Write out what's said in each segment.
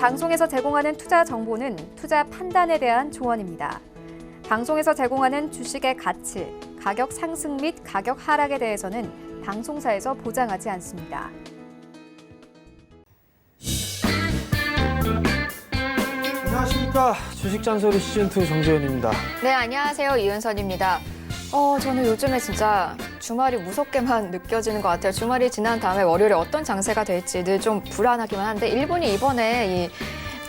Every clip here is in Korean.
방송에서 제공하는 투자 정보는 투자 판단에 대한 조언입니다. 방송에서 제공하는 주식의 가치, 가격 상승 및 가격 하락에 대해서는 방송사에서 보장하지 않습니다. 안녕하십니까. 주식잔소리 시즌2 정재현입니다. 네, 안녕하세요. 이은선입니다. 저는 요즘에 진짜 주말이 무섭게만 느껴지는 것 같아요. 주말이 지난 다음에 월요일에 어떤 장세가 될지 늘 좀 불안하기만 한데 일본이 이번에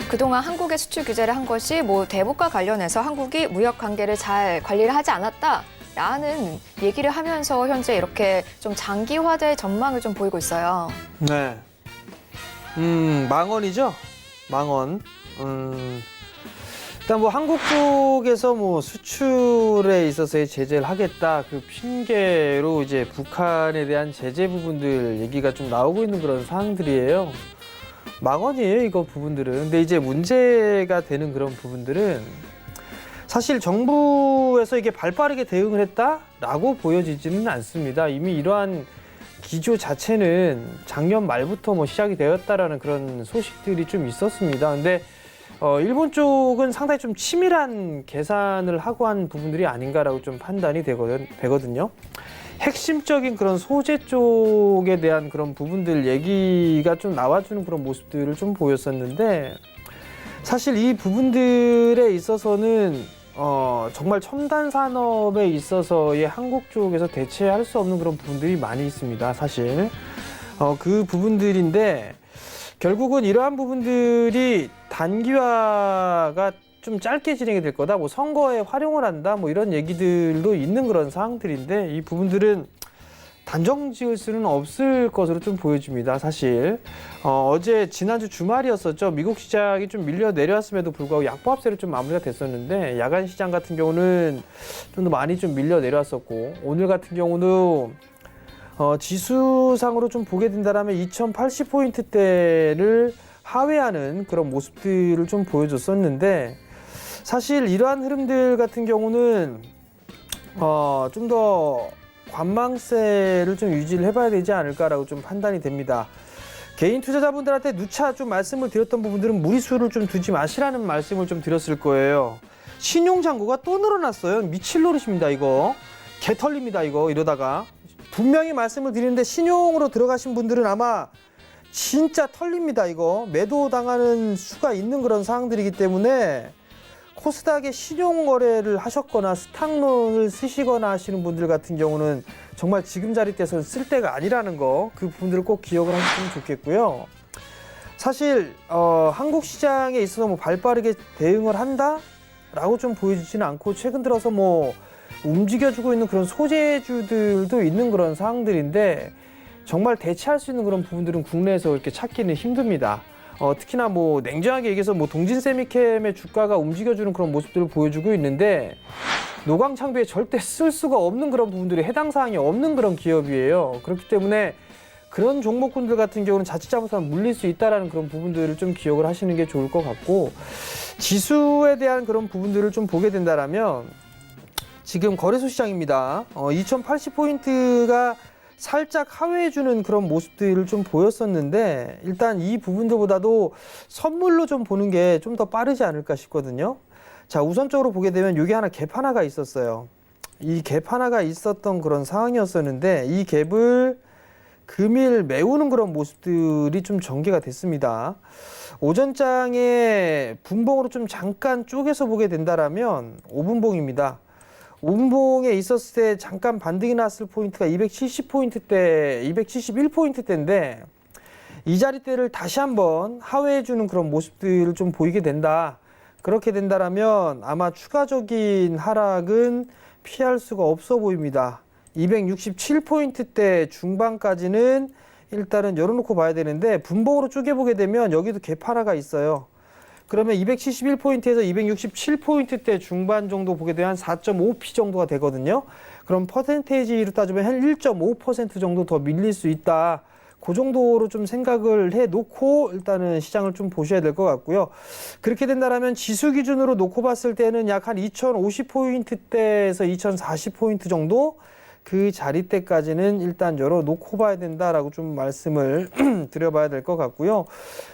그동안 한국의 수출 규제를 한 것이 대북과 관련해서 한국이 무역 관계를 잘 관리를 하지 않았다라는 얘기를 하면서 현재 이렇게 좀 장기화될 전망을 좀 보이고 있어요. 네. 망언이죠? 망언. 일단 한국 쪽에서 수출에 있어서의 제재를 하겠다 그 핑계로 이제 북한에 대한 제재 부분들 얘기가 좀 나오고 있는 그런 사항들이에요. 망언이에요, 이거 부분들은. 근데 이제 문제가 되는 그런 부분들은 사실 정부에서 이게 발빠르게 대응을 했다라고 보여지지는 않습니다. 이미 이러한 기조 자체는 작년 말부터 시작이 되었다라는 그런 소식들이 좀 있었습니다. 근데 일본 쪽은 상당히 좀 치밀한 계산을 하고 한 부분들이 아닌가라고 좀 판단이 되거든요. 핵심적인 그런 소재 쪽에 대한 그런 부분들 얘기가 좀 나와주는 그런 모습들을 좀 보였었는데 사실 이 부분들에 있어서는 정말 첨단 산업에 있어서의 한국 쪽에서 대체할 수 없는 그런 부분들이 많이 있습니다. 사실 그 부분들인데 결국은 이러한 부분들이 단기화가 좀 짧게 진행이 될 거다. 선거에 활용을 한다. 이런 얘기들도 있는 그런 사항들인데 이 부분들은 단정 지을 수는 없을 것으로 좀 보여집니다. 사실 어제 지난주 주말이었었죠. 미국 시장이 좀 밀려 내려왔음에도 불구하고 약보합세로 좀 마무리가 됐었는데 야간 시장 같은 경우는 좀 더 많이 좀 밀려 내려왔었고 오늘 같은 경우도 지수상으로 좀 보게 된다면 2080포인트대를 하회하는 그런 모습들을 좀 보여줬었는데 사실 이러한 흐름들 같은 경우는 좀 더 관망세를 좀 유지를 해봐야 되지 않을까라고 좀 판단이 됩니다. 개인 투자자분들한테 누차 좀 말씀을 드렸던 부분들은 무리수를 좀 두지 마시라는 말씀을 좀 드렸을 거예요. 신용잔고가 또 늘어났어요. 미칠 노릇입니다, 이거. 개 털립니다, 이거 이러다가. 분명히 말씀을 드리는데 신용으로 들어가신 분들은 아마 진짜 털립니다, 이거. 매도 당하는 수가 있는 그런 상황들이기 때문에 코스닥에 신용 거래를 하셨거나 스탁론을 쓰시거나 하시는 분들 같은 경우는 정말 지금 자리대에서는 쓸 때가 아니라는 거, 그 부분들을 꼭 기억을 하시면 좋겠고요. 사실 한국 시장에 있어서 발빠르게 대응을 한다라고 좀 보여지지는 않고 최근 들어서 움직여주고 있는 그런 소재주들도 있는 그런 상황들인데 정말 대체할 수 있는 그런 부분들은 국내에서 이렇게 찾기는 힘듭니다. 특히나 냉정하게 얘기해서 동진세미캠의 주가가 움직여주는 그런 모습들을 보여주고 있는데 노광창비에 절대 쓸 수가 없는 그런 부분들이 해당 사항이 없는 그런 기업이에요. 그렇기 때문에 그런 종목군들 같은 경우는 자칫 잘못하면 물릴 수 있다는 그런 부분들을 좀 기억을 하시는 게 좋을 것 같고 지수에 대한 그런 부분들을 좀 보게 된다면 지금 거래소 시장입니다. 2080포인트가 살짝 하회해주는 그런 모습들을 좀 보였었는데 일단 이 부분들보다도 선물로 좀 보는 게 좀 더 빠르지 않을까 싶거든요. 자, 우선적으로 보게 되면 여기 하나 갭 하나가 있었어요. 이 갭 하나가 있었던 그런 상황이었었는데 이 갭을 금일 메우는 그런 모습들이 좀 전개가 됐습니다. 오전장에 분봉으로 좀 잠깐 쪼개서 보게 된다면 5분봉입니다. 5분봉에 있었을 때 잠깐 반등이 났을 포인트가 270포인트대, 271포인트대인데 이 자리대를 다시 한번 하회해주는 그런 모습들을 좀 보이게 된다. 그렇게 된다면 아마 추가적인 하락은 피할 수가 없어 보입니다. 267포인트대 중반까지는 일단은 열어놓고 봐야 되는데 분봉으로 쪼개보게 되면 여기도 갭 하나가 있어요. 그러면 271포인트에서 267포인트대 중반 정도 보게 되면 한 4.5p 정도가 되거든요. 그럼 퍼센테이지로 따지면 한 1.5% 정도 더 밀릴 수 있다. 그 정도로 좀 생각을 해놓고 일단은 시장을 좀 보셔야 될 것 같고요. 그렇게 된다면 지수 기준으로 놓고 봤을 때는 약 한 2050포인트대에서 2040포인트 정도 그 자리 때까지는 일단 열어놓고 봐야 된다라고 좀 말씀을 드려봐야 될 것 같고요.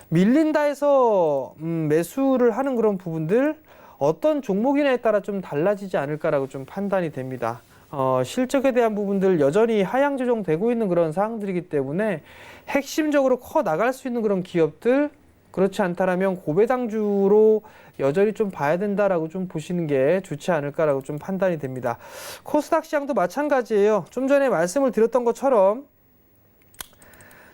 밀린다 해서 매수를 하는 그런 부분들 어떤 종목이냐에 따라 좀 달라지지 않을까라고 좀 판단이 됩니다. 실적에 대한 부분들 여전히 하향 조정되고 있는 그런 상황들이기 때문에 핵심적으로 커 나갈 수 있는 그런 기업들, 그렇지 않다라면 고배당주로 여전히 좀 봐야 된다라고 좀 보시는 게 좋지 않을까라고 좀 판단이 됩니다. 코스닥 시장도 마찬가지예요. 좀 전에 말씀을 드렸던 것처럼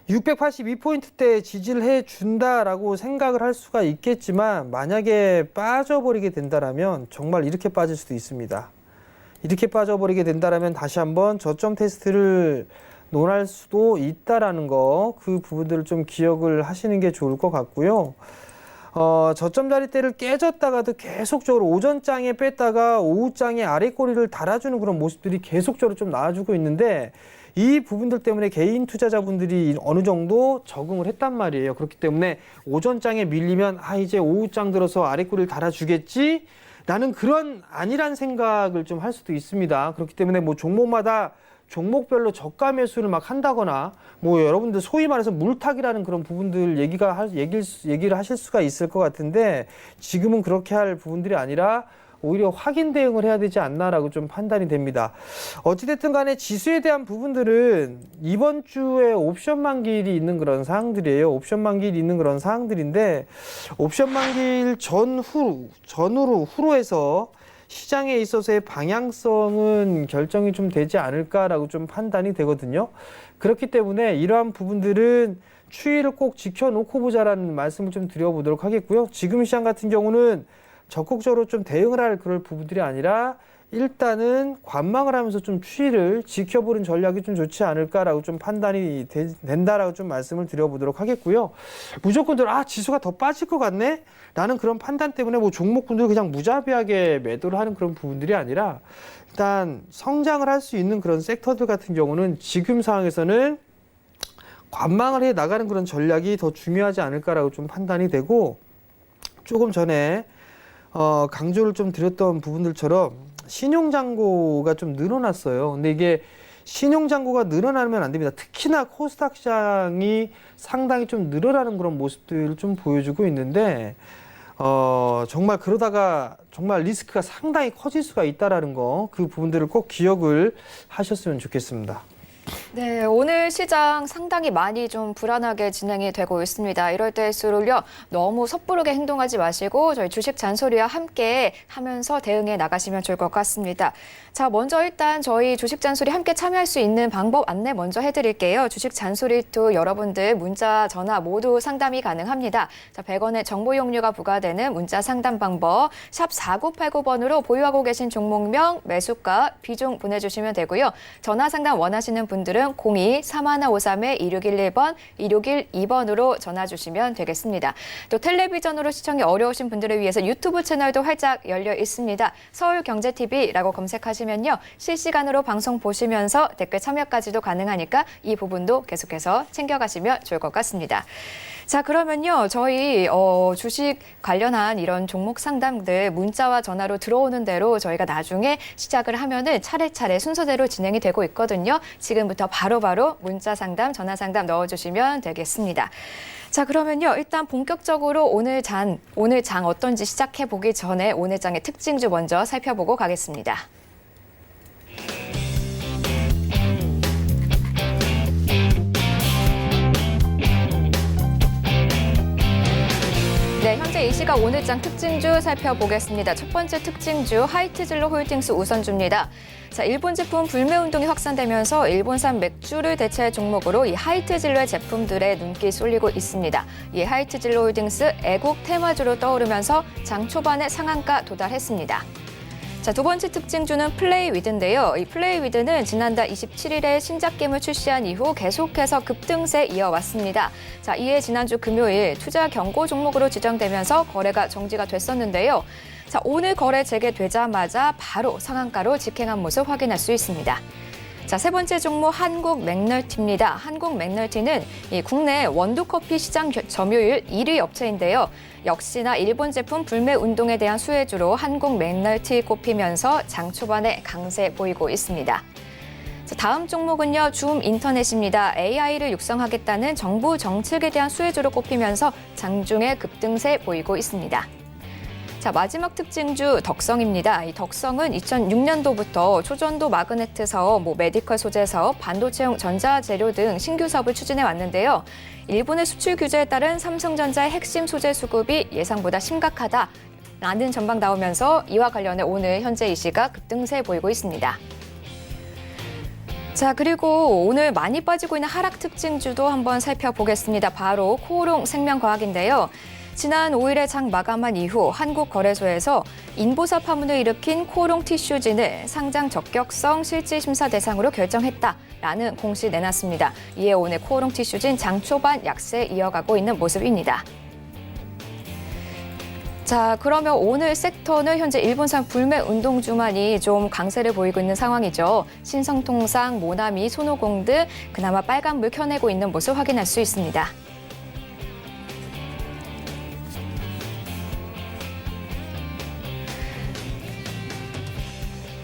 682포인트대 지지를 해준다라고 생각을 할 수가 있겠지만 만약에 빠져버리게 된다라면 정말 이렇게 빠질 수도 있습니다. 이렇게 빠져버리게 된다라면 다시 한번 저점 테스트를 논할 수도 있다라는 거, 그 부분들을 좀 기억을 하시는 게 좋을 것 같고요. 저점 자리대를 깨졌다가도 계속적으로 오전장에 뺐다가 오후장에 아래꼬리를 달아주는 그런 모습들이 계속적으로 좀 나와주고 있는데 이 부분들 때문에 개인 투자자분들이 어느 정도 적응을 했단 말이에요. 그렇기 때문에 오전장에 밀리면 이제 오후장 들어서 아래꼬리를 달아주겠지? 나는 그런 아니란 생각을 좀 할 수도 있습니다. 그렇기 때문에 뭐 종목마다 종목별로 저가 매수를 막 한다거나 뭐 여러분들 소위 말해서 물타기라는 그런 부분들 얘기를 하실 수가 있을 것 같은데 지금은 그렇게 할 부분들이 아니라 오히려 확인 대응을 해야 되지 않나라고 좀 판단이 됩니다. 어찌됐든 간에 지수에 대한 부분들은 이번 주에 옵션 만기일이 있는 그런 사항들이에요. 옵션 만기일이 있는 그런 사항들인데 옵션 만기일 후로 해서 시장에 있어서의 방향성은 결정이 좀 되지 않을까라고 좀 판단이 되거든요. 그렇기 때문에 이러한 부분들은 추이를 꼭 지켜놓고 보자라는 말씀을 좀 드려보도록 하겠고요. 지금 시장 같은 경우는 적극적으로 좀 대응을 할 그럴 부분들이 아니라 일단은 관망을 하면서 좀 추이를 지켜보는 전략이 좀 좋지 않을까라고 좀 판단이 된다라고 좀 말씀을 드려보도록 하겠고요. 무조건들 지수가 더 빠질 것 같네? 라는 그런 판단 때문에 뭐 종목군들 그냥 무자비하게 매도를 하는 그런 부분들이 아니라 일단 성장을 할 수 있는 그런 섹터들 같은 경우는 지금 상황에서는 관망을 해 나가는 그런 전략이 더 중요하지 않을까라고 좀 판단이 되고 조금 전에 강조를 좀 드렸던 부분들처럼 신용잔고가 좀 늘어났어요. 근데 이게 신용잔고가 늘어나면 안 됩니다. 특히나 코스닥 시장이 상당히 좀 늘어나는 그런 모습들을 좀 보여주고 있는데 정말 그러다가 정말 리스크가 상당히 커질 수가 있다라는 거, 그 부분들을 꼭 기억을 하셨으면 좋겠습니다. 네, 오늘 시장 상당히 많이 좀 불안하게 진행이 되고 있습니다. 이럴 때일수록요, 너무 섣부르게 행동하지 마시고 저희 주식 잔소리와 함께 하면서 대응해 나가시면 좋을 것 같습니다. 자, 먼저 일단 저희 주식 잔소리 함께 참여할 수 있는 방법 안내 먼저 해드릴게요. 주식 잔소리 또 여러분들 문자, 전화 모두 상담이 가능합니다. 자, 100원의 정보 이용료가 부과되는 문자 상담 방법 샵 4989번으로 보유하고 계신 종목명, 매수가, 비중 보내주시면 되고요. 전화 상담 원하시는 분들은 02-3153-2611번, 2612번으로 전화 주시면 되겠습니다. 또 텔레비전으로 시청이 어려우신 분들을 위해서 유튜브 채널도 활짝 열려 있습니다. 서울경제TV라고 검색하시면요. 실시간으로 방송 보시면서 댓글 참여까지도 가능하니까 이 부분도 계속해서 챙겨가시면 좋을 것 같습니다. 자, 그러면요. 저희 주식 관련한 이런 종목 상담들 문자와 전화로 들어오는 대로 저희가 나중에 시작을 하면은 차례차례 순서대로 진행이 되고 있거든요. 지금부터 바로바로 문자 상담, 전화 상담 넣어주시면 되겠습니다. 자, 그러면요. 일단 본격적으로 오늘 장 어떤지 시작해 보기 전에 오늘 장의 특징주 먼저 살펴보고 가겠습니다. 네, 현재 이 시각 오늘장 특징주 살펴보겠습니다. 첫 번째 특징주 하이트진로 홀딩스 우선주입니다. 자, 일본 제품 불매 운동이 확산되면서 일본산 맥주를 대체할 종목으로 이 하이트진로의 제품들의 눈길이 쏠리고 있습니다. 이 하이트진로 홀딩스 애국 테마주로 떠오르면서 장 초반에 상한가 도달했습니다. 자, 두 번째 특징주는 플레이위드인데요. 이 플레이위드는 지난달 27일에 신작 게임을 출시한 이후 계속해서 급등세 이어왔습니다. 자, 이에 지난주 금요일 투자 경고 종목으로 지정되면서 거래가 정지가 됐었는데요. 자, 오늘 거래 재개되자마자 바로 상한가로 직행한 모습 확인할 수 있습니다. 자, 세 번째 종목 한국 맥널티입니다. 한국 맥널티는 이 국내 원두커피 시장 점유율 1위 업체인데요. 역시나 일본 제품 불매 운동에 대한 수혜주로 한국 맥널티 꼽히면서 장 초반에 강세 보이고 있습니다. 자, 다음 종목은요, 줌 인터넷입니다. AI를 육성하겠다는 정부 정책에 대한 수혜주로 꼽히면서 장중에 급등세 보이고 있습니다. 자, 마지막 특징주 덕성입니다. 이 덕성은 2006년도부터 초전도 마그네트 사업, 메디컬 소재 사업, 반도체용 전자재료 등 신규 사업을 추진해 왔는데요. 일본의 수출 규제에 따른 삼성전자의 핵심 소재 수급이 예상보다 심각하다라는 전망 나오면서 이와 관련해 오늘 현재 이 시각 급등세 보이고 있습니다. 자, 그리고 오늘 많이 빠지고 있는 하락 특징주도 한번 살펴보겠습니다. 바로 코오롱 생명과학인데요. 지난 5일에 장 마감한 이후 한국거래소에서 인보사 파문을 일으킨 코오롱 티슈진을 상장 적격성 실질 심사 대상으로 결정했다라는 공시 내놨습니다. 이에 오늘 코오롱 티슈진 장 초반 약세 이어가고 있는 모습입니다. 자, 그러면 오늘 섹터는 현재 일본산 불매 운동주만이 좀 강세를 보이고 있는 상황이죠. 신성통상, 모나미, 손오공 등 그나마 빨간불 켜내고 있는 모습 확인할 수 있습니다.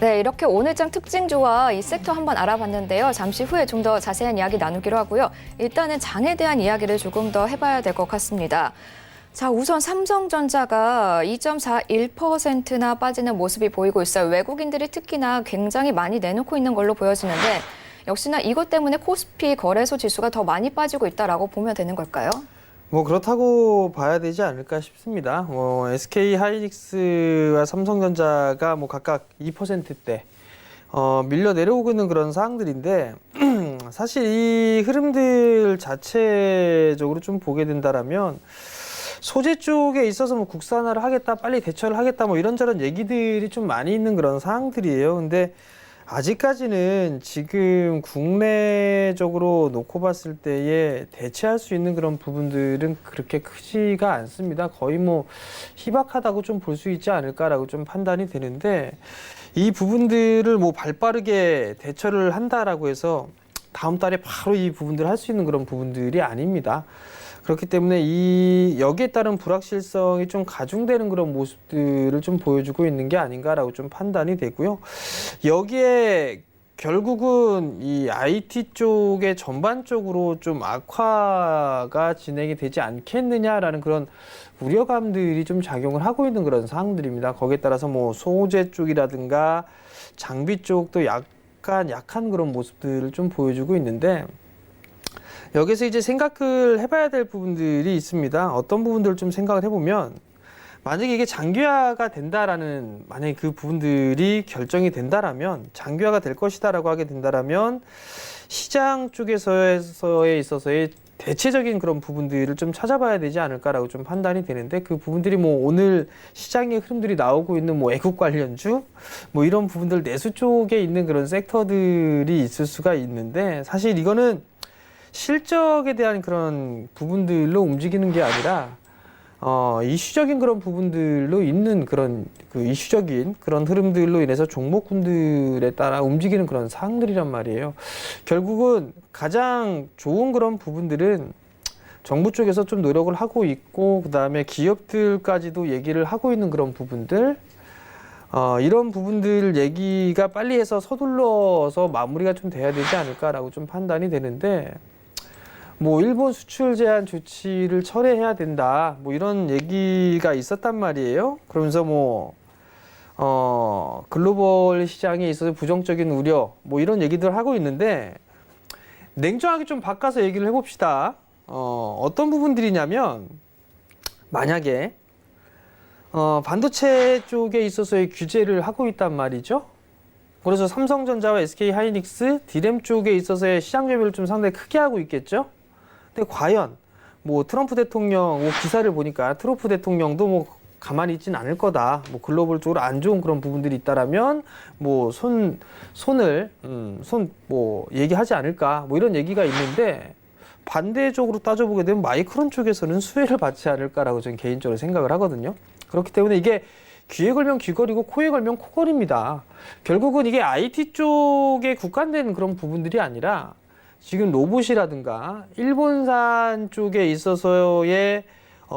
네, 이렇게 오늘장 특징주와 이 섹터 한번 알아봤는데요. 잠시 후에 좀 더 자세한 이야기 나누기로 하고요. 일단은 장에 대한 이야기를 조금 더 해봐야 될 것 같습니다. 자, 우선 삼성전자가 2.41%나 빠지는 모습이 보이고 있어요. 외국인들이 특히나 굉장히 많이 내놓고 있는 걸로 보여지는데 역시나 이것 때문에 코스피 거래소 지수가 더 많이 빠지고 있다라고 보면 되는 걸까요? 그렇다고 봐야 되지 않을까 싶습니다. SK 하이닉스와 삼성전자가 각각 2%대 밀려 내려오고 있는 그런 상황들인데 사실 이 흐름들 자체적으로 좀 보게 된다라면 소재 쪽에 있어서 국산화를 하겠다, 빨리 대처를 하겠다, 이런저런 얘기들이 좀 많이 있는 그런 상황들이에요. 근데 아직까지는 지금 국내적으로 놓고 봤을 때에 대체할 수 있는 그런 부분들은 그렇게 크지가 않습니다. 거의 희박하다고 좀 볼 수 있지 않을까라고 좀 판단이 되는데 이 부분들을 발빠르게 대처를 한다라고 해서 다음 달에 바로 이 부분들을 할 수 있는 그런 부분들이 아닙니다. 그렇기 때문에 여기에 따른 불확실성이 좀 가중되는 그런 모습들을 좀 보여주고 있는 게 아닌가라고 좀 판단이 되고요. 여기에 결국은 이 IT 쪽에 전반적으로 좀 악화가 진행이 되지 않겠느냐라는 그런 우려감들이 좀 작용을 하고 있는 그런 상황들입니다. 거기에 따라서 소재 쪽이라든가 장비 쪽도 약한 그런 모습들을 좀 보여주고 있는데 여기서 이제 생각을 해봐야 될 부분들이 있습니다. 어떤 부분들을 좀 생각을 해보면 만약에 이게 장기화가 된다라는 만약에 그 부분들이 결정이 된다라면 장기화가 될 것이다라고 하게 된다라면 시장 쪽에서에 있어서의 대체적인 그런 부분들을 좀 찾아봐야 되지 않을까라고 좀 판단이 되는데 그 부분들이 오늘 시장의 흐름들이 나오고 있는 애국 관련주 이런 부분들 내수 쪽에 있는 그런 섹터들이 있을 수가 있는데 사실 이거는 실적에 대한 그런 부분들로 움직이는 게 아니라 이슈적인 그런 부분들로 있는 그런 이슈적인 그런 흐름들로 인해서 종목군들에 따라 움직이는 그런 상황들이란 말이에요. 결국은 가장 좋은 그런 부분들은 정부 쪽에서 좀 노력을 하고 있고 그다음에 기업들까지도 얘기를 하고 있는 그런 부분들 이런 부분들 얘기가 빨리 해서 서둘러서 마무리가 좀 돼야 되지 않을까라고 좀 판단이 되는데 일본 수출 제한 조치를 철회해야 된다. 이런 얘기가 있었단 말이에요. 그러면서 글로벌 시장에 있어서 부정적인 우려 이런 얘기들 하고 있는데 냉정하게 좀 바꿔서 얘기를 해봅시다. 어떤 부분들이냐면 만약에 반도체 쪽에 있어서의 규제를 하고 있단 말이죠. 그래서 삼성전자와 SK 하이닉스, 디램 쪽에 있어서의 시장 점유율을 좀 상당히 크게 하고 있겠죠. 근데 과연 트럼프 대통령 기사를 보니까 트럼프 대통령도 가만히 있진 않을 거다. 글로벌적으로 안 좋은 그런 부분들이 있다라면 손을 얘기하지 않을까. 이런 얘기가 있는데 반대적으로 따져보게 되면 마이크론 쪽에서는 수혜를 받지 않을까라고 저는 개인적으로 생각을 하거든요. 그렇기 때문에 이게 귀에 걸면 귀걸이고 코에 걸면 코걸입니다. 결국은 이게 IT 쪽에 국한된 그런 부분들이 아니라 지금 로봇이라든가 일본산 쪽에 있어서의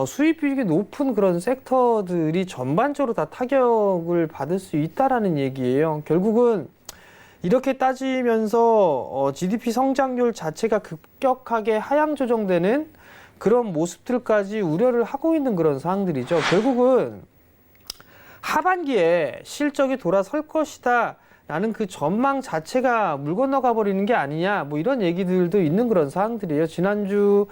수입 비중이 높은 그런 섹터들이 전반적으로 다 타격을 받을 수 있다라는 얘기예요. 결국은 이렇게 따지면서 GDP 성장률 자체가 급격하게 하향 조정되는 그런 모습들까지 우려를 하고 있는 그런 상황들이죠. 결국은 하반기에 실적이 돌아설 것이다 라는 그 전망 자체가 물 건너가 버리는 게 아니냐, 뭐 이런 얘기들도 있는 그런 상황들이에요. 지난주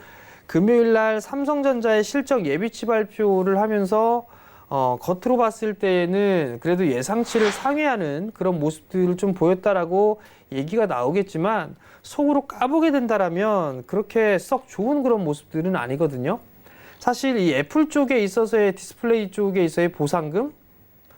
금요일 날 삼성전자의 실적 예비치 발표를 하면서 겉으로 봤을 때에는 그래도 예상치를 상회하는 그런 모습들을 좀 보였다라고 얘기가 나오겠지만, 속으로 까보게 된다라면 그렇게 썩 좋은 그런 모습들은 아니거든요. 사실 이 애플 쪽에 있어서의 디스플레이 쪽에 있어서의 보상금,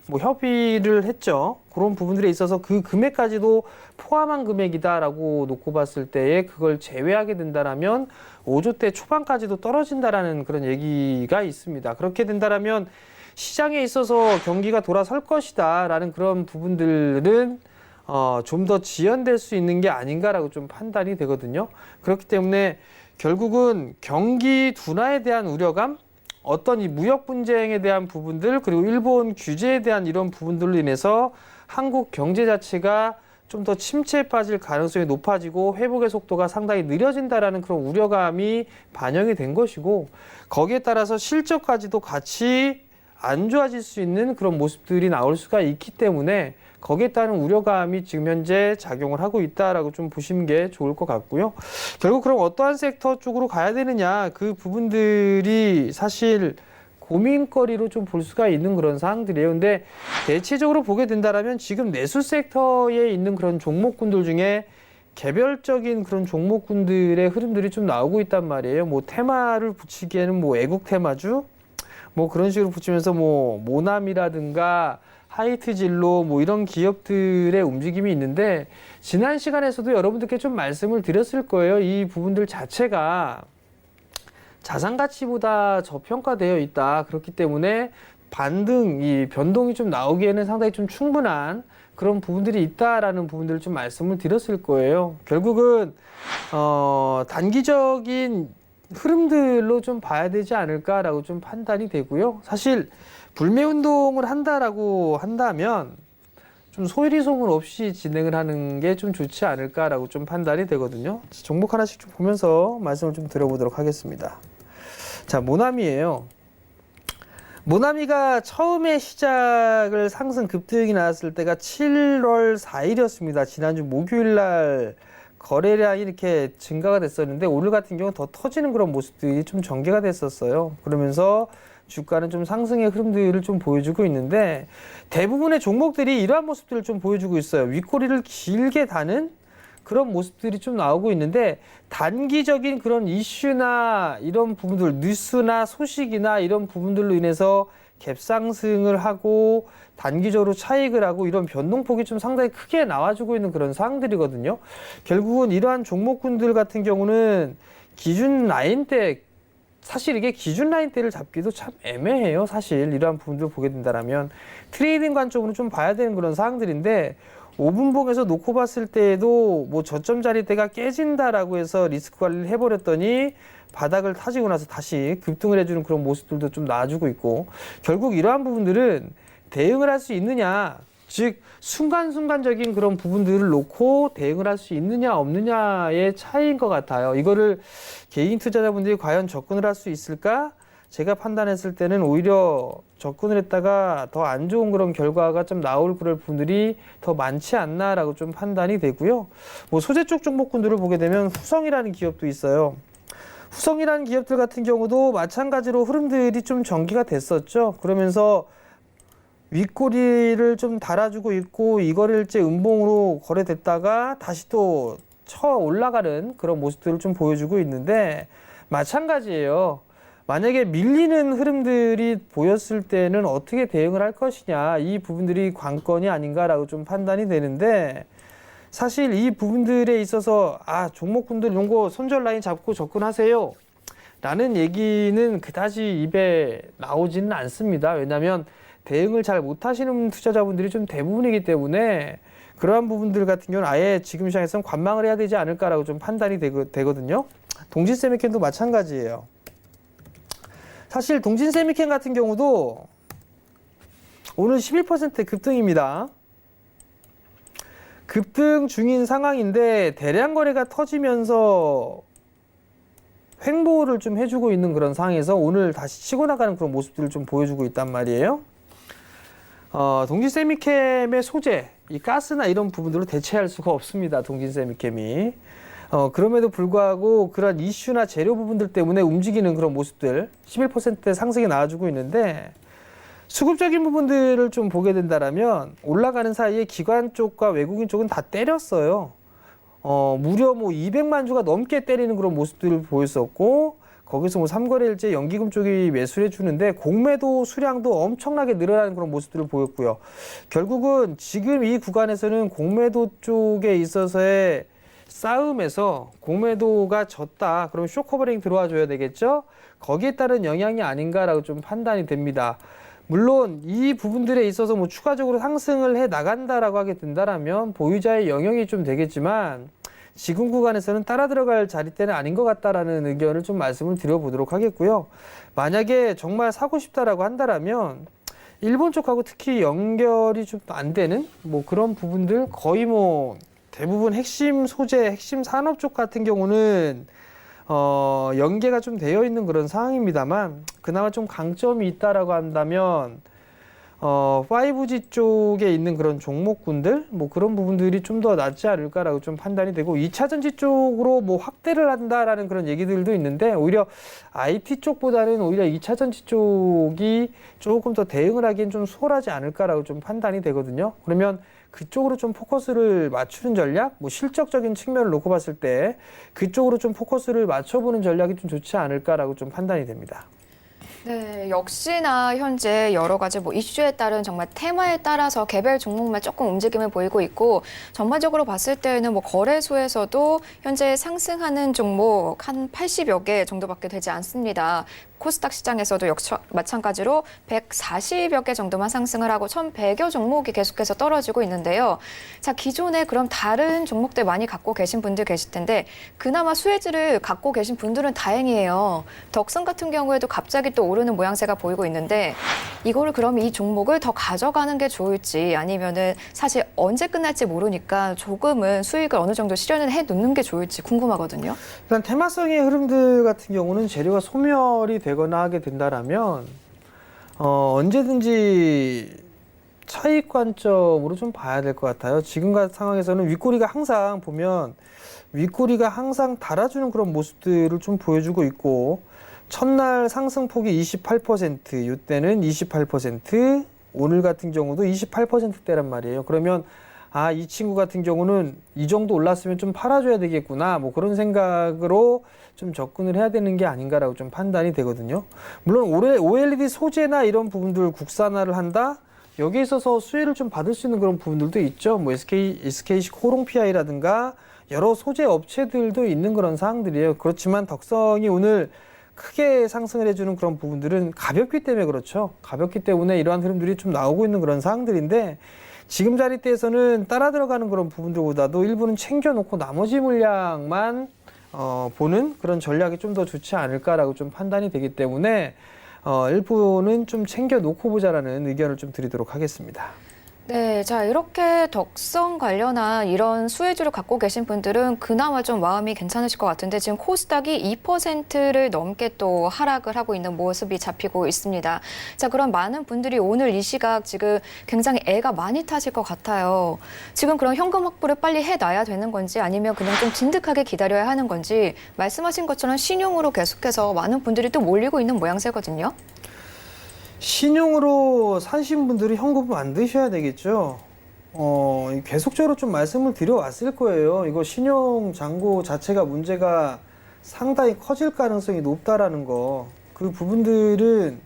뭐 협의를 했죠. 그런 부분들에 있어서 그 금액까지도 포함한 금액이다라고 놓고 봤을 때에 그걸 제외하게 된다라면 5조대 초반까지도 떨어진다라는 그런 얘기가 있습니다. 그렇게 된다라면 시장에 있어서 경기가 돌아설 것이다라는 그런 부분들은 좀 더 지연될 수 있는 게 아닌가라고 좀 판단이 되거든요. 그렇기 때문에 결국은 경기 둔화에 대한 우려감, 어떤 이 무역 분쟁에 대한 부분들, 그리고 일본 규제에 대한 이런 부분들로 인해서 한국 경제 자체가 좀 더 침체에 빠질 가능성이 높아지고 회복의 속도가 상당히 느려진다라는 그런 우려감이 반영이 된 것이고, 거기에 따라서 실적까지도 같이 안 좋아질 수 있는 그런 모습들이 나올 수가 있기 때문에 거기에 따른 우려감이 지금 현재 작용을 하고 있다라고 좀 보시는 게 좋을 것 같고요. 결국 그럼 어떠한 섹터 쪽으로 가야 되느냐, 그 부분들이 사실 고민거리로 좀 볼 수가 있는 그런 사항들이에요. 근데 대체적으로 보게 된다면 지금 내수 섹터에 있는 그런 종목군들 중에 개별적인 그런 종목군들의 흐름들이 좀 나오고 있단 말이에요. 뭐 테마를 붙이기에는 뭐 애국 테마주, 뭐 그런 식으로 붙이면서 뭐 모남이라든가 하이트진로 뭐 이런 기업들의 움직임이 있는데, 지난 시간에서도 여러분들께 좀 말씀을 드렸을 거예요. 이 부분들 자체가 자산 가치보다 저평가되어 있다. 그렇기 때문에 반등, 이 변동이 좀 나오기에는 상당히 좀 충분한 그런 부분들이 있다라는 부분들을 좀 말씀을 드렸을 거예요. 결국은 단기적인 흐름들로 좀 봐야 되지 않을까라고 좀 판단이 되고요. 사실 불매 운동을 한다라고 한다면 좀 소일이 소문 없이 진행을 하는 게 좀 좋지 않을까라고 좀 판단이 되거든요. 종목 하나씩 좀 보면서 말씀을 좀 드려보도록 하겠습니다. 자, 모나미예요. 모나미가 처음에 시작을 상승 급등이 나왔을 때가 7월 4일이었습니다. 지난주 목요일 날 거래량이 이렇게 증가가 됐었는데, 오늘 같은 경우는 더 터지는 그런 모습들이 좀 전개가 됐었어요. 그러면서 주가는 좀 상승의 흐름들을 좀 보여주고 있는데, 대부분의 종목들이 이러한 모습들을 좀 보여주고 있어요. 윗꼬리를 길게 다는 그런 모습들이 좀 나오고 있는데, 단기적인 그런 이슈나 이런 부분들, 뉴스나 소식이나 이런 부분들로 인해서 갭상승을 하고 단기적으로 차익을 하고 이런 변동폭이 좀 상당히 크게 나와주고 있는 그런 상황들이거든요. 결국은 이러한 종목군들 같은 경우는 기준 라인대, 사실 이게 기준 라인대를 잡기도 참 애매해요. 사실 이러한 부분들을 보게 된다면 트레이딩 관점으로 좀 봐야 되는 그런 상황들인데, 5분봉에서 놓고 봤을 때에도 뭐 저점 자리대가 깨진다라고 해서 리스크 관리를 해버렸더니 바닥을 타지고 나서 다시 급등을 해주는 그런 모습들도 좀 나와주고 있고, 결국 이러한 부분들은 대응을 할 수 있느냐, 즉 순간순간적인 그런 부분들을 놓고 대응을 할 수 있느냐 없느냐의 차이인 것 같아요. 이거를 개인 투자자분들이 과연 접근을 할 수 있을까? 제가 판단했을 때는 오히려 접근을 했다가 더 안 좋은 그런 결과가 좀 나올 그럴 분들이 더 많지 않나라고 좀 판단이 되고요. 뭐 소재 쪽 종목군들을 보게 되면 후성이라는 기업도 있어요. 후성이라는 기업들 같은 경우도 마찬가지로 흐름들이 좀 전개가 됐었죠. 그러면서 윗꼬리를 좀 달아주고 있고, 이거래일제 음봉으로 거래됐다가 다시 또 쳐 올라가는 그런 모습들을 좀 보여주고 있는데, 마찬가지예요. 만약에 밀리는 흐름들이 보였을 때는 어떻게 대응을 할 것이냐, 이 부분들이 관건이 아닌가라고 좀 판단이 되는데, 사실 이 부분들에 있어서 종목군들 이런 거 손절 라인 잡고 접근하세요 라는 얘기는 그다지 입에 나오지는 않습니다. 왜냐하면 대응을 잘 못하시는 투자자분들이 좀 대부분이기 때문에 그러한 부분들 같은 경우는 아예 지금 시장에서는 관망을 해야 되지 않을까라고 좀 판단이 되거든요. 동진세미캔도 마찬가지예요. 사실 동진세미캔 같은 경우도 오늘 11% 급등입니다. 급등 중인 상황인데 대량 거래가 터지면서 횡보를 좀 해주고 있는 그런 상황에서 오늘 다시 치고 나가는 그런 모습들을 좀 보여주고 있단 말이에요. 동진세미캠의 소재, 이 가스나 이런 부분들로 대체할 수가 없습니다. 동진세미캠이. 그럼에도 불구하고 그런 이슈나 재료 부분들 때문에 움직이는 그런 모습들 11%대 상승이 나와주고 있는데 수급적인 부분들을 좀 보게 된다라면 올라가는 사이에 기관 쪽과 외국인 쪽은 다 때렸어요. 무려 뭐 200만 주가 넘게 때리는 그런 모습들을 보였었고 거기서 뭐 3거래일제 연기금 쪽이 매수를 해주는데 공매도 수량도 엄청나게 늘어나는 그런 모습들을 보였고요. 결국은 지금 이 구간에서는 공매도 쪽에 있어서의 싸움에서 공매도가 졌다. 그럼 쇼커버링 들어와 줘야 되겠죠? 거기에 따른 영향이 아닌가라고 좀 판단이 됩니다. 물론 이 부분들에 있어서 뭐 추가적으로 상승을 해 나간다라고 하게 된다라면 보유자의 영향이 좀 되겠지만 지금 구간에서는 따라 들어갈 자리대는 아닌 것 같다라는 의견을 좀 말씀을 드려보도록 하겠고요. 만약에 정말 사고 싶다라고 한다라면 일본 쪽하고 특히 연결이 좀 안 되는 뭐 그런 부분들 거의 뭐 대부분 핵심 소재, 핵심 산업 쪽 같은 경우는 연계가 좀 되어 있는 그런 상황입니다만 그나마 좀 강점이 있다라고 한다면 5G 쪽에 있는 그런 종목군들 뭐 그런 부분들이 좀 더 낫지 않을까라고 좀 판단이 되고 2차 전지 쪽으로 뭐 확대를 한다라는 그런 얘기들도 있는데 오히려 IT 쪽보다는 오히려 2차 전지 쪽이 조금 더 대응을 하기엔 좀 수월하지 않을까라고 좀 판단이 되거든요. 그러면 그쪽으로 좀 포커스를 맞추는 전략, 뭐 실적적인 측면을 놓고 봤을 때 그쪽으로 좀 포커스를 맞춰보는 전략이 좀 좋지 않을까라고 좀 판단이 됩니다. 네, 역시나 현재 여러 가지 뭐 이슈에 따른 정말 테마에 따라서 개별 종목만 조금 움직임을 보이고 있고 전반적으로 봤을 때는 뭐 거래소에서도 현재 상승하는 종목 한 80여 개 정도밖에 되지 않습니다. 코스닥 시장에서도 역시 마찬가지로 140여 개 정도만 상승을 하고 1,100여 종목이 계속해서 떨어지고 있는데요. 자, 기존에 그럼 다른 종목들 많이 갖고 계신 분들 계실 텐데 그나마 수혜주를 갖고 계신 분들은 다행이에요. 덕선 같은 경우에도 갑자기 또 오르는 모양새가 보이고 있는데 이거를 그럼 이 종목을 더 가져가는 게 좋을지 아니면은 사실 언제 끝날지 모르니까 조금은 수익을 어느 정도 실현을 해 놓는 게 좋을지 궁금하거든요. 일단 테마성의 흐름들 같은 경우는 재료가 소멸이 되거나 하게 된다라면 언제든지 차익 관점으로 좀 봐야 될 것 같아요. 지금 같은 상황에서는 윗꼬리가 항상 보면 윗꼬리가 항상 달아주는 그런 모습들을 좀 보여주고 있고 첫날 상승폭이 28%, 이때는 28%, 오늘 같은 경우도 28%대란 말이에요. 그러면 이 친구 같은 경우는 이 정도 올랐으면 좀 팔아줘야 되겠구나. 뭐 그런 생각으로 좀 접근을 해야 되는 게 아닌가라고 좀 판단이 되거든요. 물론 올해 OLED 소재나 이런 부분들 국산화를 한다? 여기에 있어서 수혜를 좀 받을 수 있는 그런 부분들도 있죠. 뭐 SKC 코롱PI라든가 여러 소재 업체들도 있는 그런 사항들이에요. 그렇지만 덕성이 오늘 크게 상승을 해주는 그런 부분들은 가볍기 때문에 그렇죠. 가볍기 때문에 이러한 흐름들이 좀 나오고 있는 그런 사항들인데 지금 자리대에서는 따라 들어가는 그런 부분들보다도 일부는 챙겨놓고 나머지 물량만 보는 그런 전략이 좀 더 좋지 않을까라고 좀 판단이 되기 때문에 일부는 좀 챙겨놓고 보자라는 의견을 좀 드리도록 하겠습니다. 네, 자, 이렇게 덕성 관련한 이런 수혜주를 갖고 계신 분들은 그나마 좀 마음이 괜찮으실 것 같은데 지금 코스닥이 2%를 넘게 또 하락을 하고 있는 모습이 잡히고 있습니다. 자, 그럼 많은 분들이 오늘 이 시각 지금 굉장히 애가 많이 타실 것 같아요. 지금 그런 현금 확보를 빨리 해놔야 되는 건지 아니면 그냥 좀 진득하게 기다려야 하는 건지 말씀하신 것처럼 신용으로 계속해서 많은 분들이 또 몰리고 있는 모양새거든요. 신용으로 사신 분들이 현금을 안 드셔야 되겠죠. 계속적으로 좀 말씀을 드려왔을 거예요. 이거 신용 잔고 자체가 문제가 상당히 커질 가능성이 높다라는 거. 그 부분들은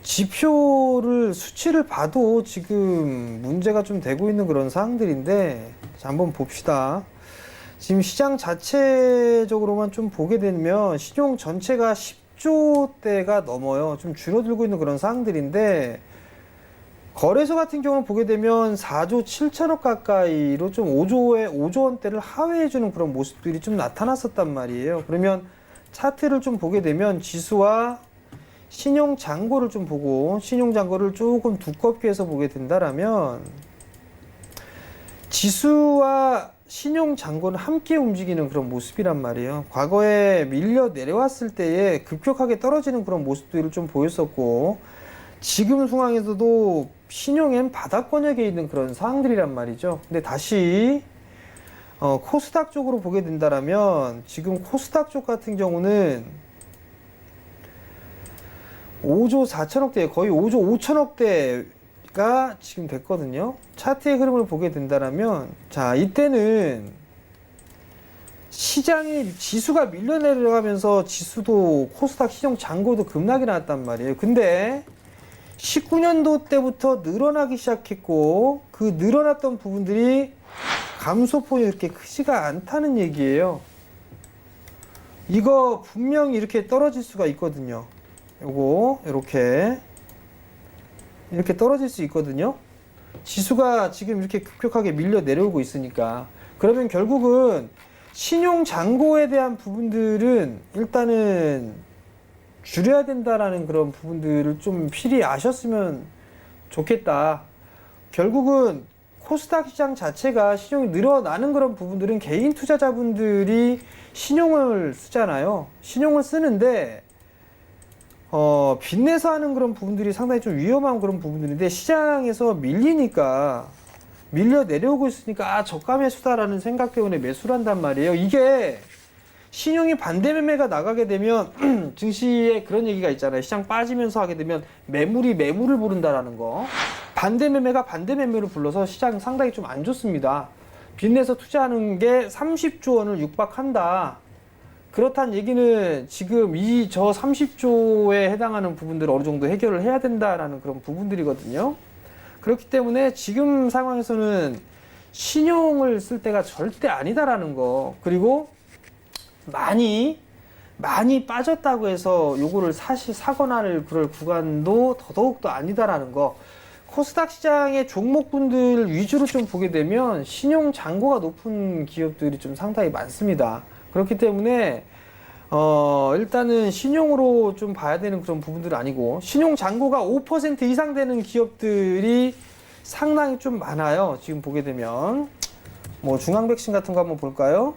지표를 수치를 봐도 지금 문제가 좀 되고 있는 그런 사항들인데 자, 한번 봅시다. 지금 시장 자체적으로만 좀 보게 되면 신용 전체가 10조대가 넘어요. 좀 줄어들고 있는 그런 상황들인데 거래소 같은 경우는 보게 되면 4조 7천억 가까이로 좀 5조 원대를 하회해주는 그런 모습들이 좀 나타났었단 말이에요. 그러면 차트를 좀 보게 되면 지수와 신용 잔고를 좀 보고 신용 잔고를 조금 두껍게 해서 보게 된다라면 지수와 신용 잔고는 함께 움직이는 그런 모습이란 말이에요. 과거에 밀려 내려왔을 때에 급격하게 떨어지는 그런 모습들을 좀 보였었고, 지금 상황에서도 신용엔 바닥권역에 있는 그런 상황들이란 말이죠. 근데 다시 코스닥 쪽으로 보게 된다라면, 지금 코스닥 쪽 같은 경우는 5조 4천억대, 거의 5조 5천억대가 지금 됐거든요. 차트의 흐름을 보게 된다라면, 자, 이때는 시장이 지수가 밀려 내려가면서 지수도 코스닥 시정 잔고도 급락이 나왔단 말이에요. 근데 19년도 때부터 늘어나기 시작했고, 그 늘어났던 부분들이 감소폭이 그렇게 크지가 않다는 얘기예요. 이거 분명히 이렇게 떨어질 수가 있거든요. 요거 이렇게 떨어질 수 있거든요. 지수가 지금 이렇게 급격하게 밀려 내려오고 있으니까. 그러면 결국은 신용 잔고에 대한 부분들은 일단은 줄여야 된다라는 그런 부분들을 좀 필히 아셨으면 좋겠다. 결국은 코스닥 시장 자체가 신용이 늘어나는 그런 부분들은 개인 투자자분들이 신용을 쓰잖아요. 신용을 쓰는데 빚내서 하는 그런 부분들이 상당히 좀 위험한 그런 부분들인데, 시장에서 밀리니까, 밀려 내려오고 있으니까 저가 매수다라는 생각 때문에 매수를 한단 말이에요. 이게 신용이 반대 매매가 나가게 되면 증시에 그런 얘기가 있잖아요. 시장 빠지면서 하게 되면 매물이 매물을 부른다라는 거. 반대 매매가 반대 매매를 불러서 시장 상당히 좀 안 좋습니다. 빚내서 투자하는 게 30조 원을 육박한다. 그렇다는 얘기는 지금 저 30조에 해당하는 부분들을 어느 정도 해결을 해야 된다라는 그런 부분들이거든요. 그렇기 때문에 지금 상황에서는 신용을 쓸 때가 절대 아니다라는 거. 그리고 많이 빠졌다고 해서 요거를 사거나를 그럴 구간도 더더욱도 아니다라는 거. 코스닥 시장의 종목군들 위주로 좀 보게 되면 신용 잔고가 높은 기업들이 좀 상당히 많습니다. 그렇기 때문에 일단은 신용으로 좀 봐야 되는 그런 부분들은 아니고, 신용 잔고가 5% 이상 되는 기업들이 상당히 좀 많아요. 지금 보게 되면 뭐 중앙백신 같은 거 한번 볼까요?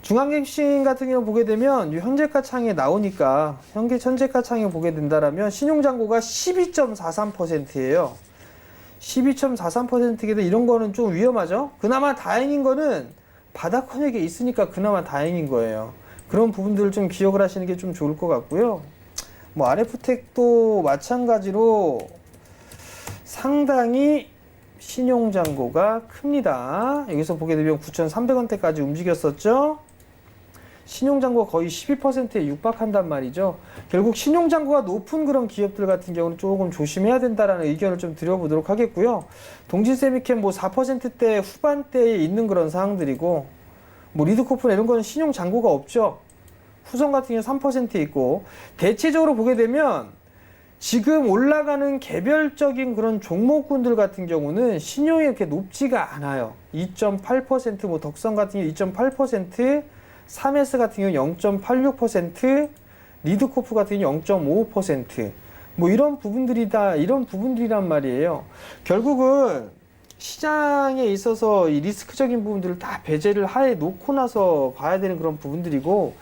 중앙백신 같은 경우 보게 되면 현재가 창에 나오니까, 현재가 창에 보게 된다라면 신용 잔고가 12.43%예요. 12.43%이기 때문에 이런 거는 좀 위험하죠. 그나마 다행인 거는 바닥권역에 있으니까 그나마 다행인 거예요. 그런 부분들을 좀 기억을 하시는 게 좀 좋을 것 같고요. 뭐 RF텍도 마찬가지로 상당히 신용잔고가 큽니다. 여기서 보게 되면 9,300원대까지 움직였었죠. 신용잔고가 거의 12%에 육박한단 말이죠. 결국 신용잔고가 높은 그런 기업들 같은 경우는 조금 조심해야 된다라는 의견을 좀 드려보도록 하겠고요. 동진세미캠 뭐 4%대 후반대에 있는 그런 상황들이고, 뭐 리드코프나 이런 거는 신용잔고가 없죠. 후성 같은 경우는 3%에 있고, 대체적으로 보게 되면 지금 올라가는 개별적인 그런 종목군들 같은 경우는 신용이 이렇게 높지가 않아요. 2.8%, 뭐 덕성 같은 경우 2.8%, 3S 같은 경우 0.86%, 리드코프 같은 경우 0.55%, 뭐 이런 부분들이란 말이에요. 결국은 시장에 있어서 이 리스크적인 부분들을 다 배제를 하에 놓고 나서 봐야 되는 그런 부분들이고,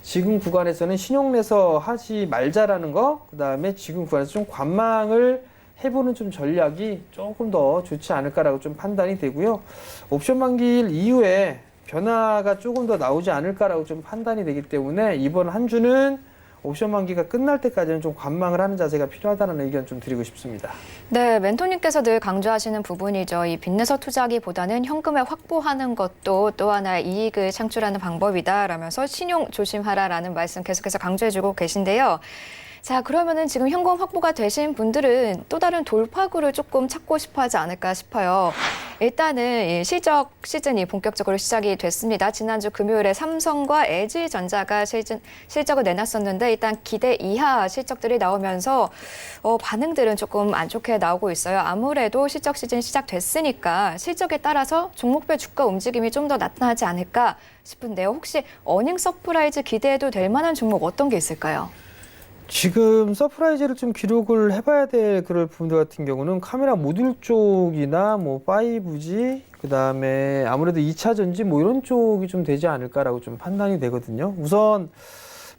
지금 구간에서는 신용 내서 하지 말자라는 거, 그 다음에 지금 구간에서 좀 관망을 해보는 좀 전략이 조금 더 좋지 않을까라고 좀 판단이 되고요. 옵션 만기일 이후에 변화가 조금 더 나오지 않을까라고 좀 판단이 되기 때문에 이번 한 주는 옵션 만기가 끝날 때까지는 좀 관망을 하는 자세가 필요하다는 의견 좀 드리고 싶습니다. 네, 멘토님께서 늘 강조하시는 부분이죠. 이 빚내서 투자하기보다는 현금을 확보하는 것도 또 하나의 이익을 창출하는 방법이다라면서 신용 조심하라라는 말씀 계속해서 강조해주고 계신데요. 자, 그러면은 지금 현금 확보가 되신 분들은 또 다른 돌파구를 조금 찾고 싶어 하지 않을까 싶어요. 일단은 이 실적 시즌이 본격적으로 시작이 됐습니다. 지난주 금요일에 삼성과 LG전자가 실적을 내놨었는데 일단 기대 이하 실적들이 나오면서 반응들은 조금 안 좋게 나오고 있어요. 아무래도 실적 시즌이 시작됐으니까 실적에 따라서 종목별 주가 움직임이 좀 더 나타나지 않을까 싶은데요. 혹시 어닝 서프라이즈 기대해도 될 만한 종목 어떤 게 있을까요? 지금 서프라이즈를 좀 기록을 해봐야 될 그럴 부분들 같은 경우는 카메라 모듈 쪽이나 뭐 5G, 그 다음에 아무래도 2차 전지 뭐 이런 쪽이 좀 되지 않을까라고 좀 판단이 되거든요. 우선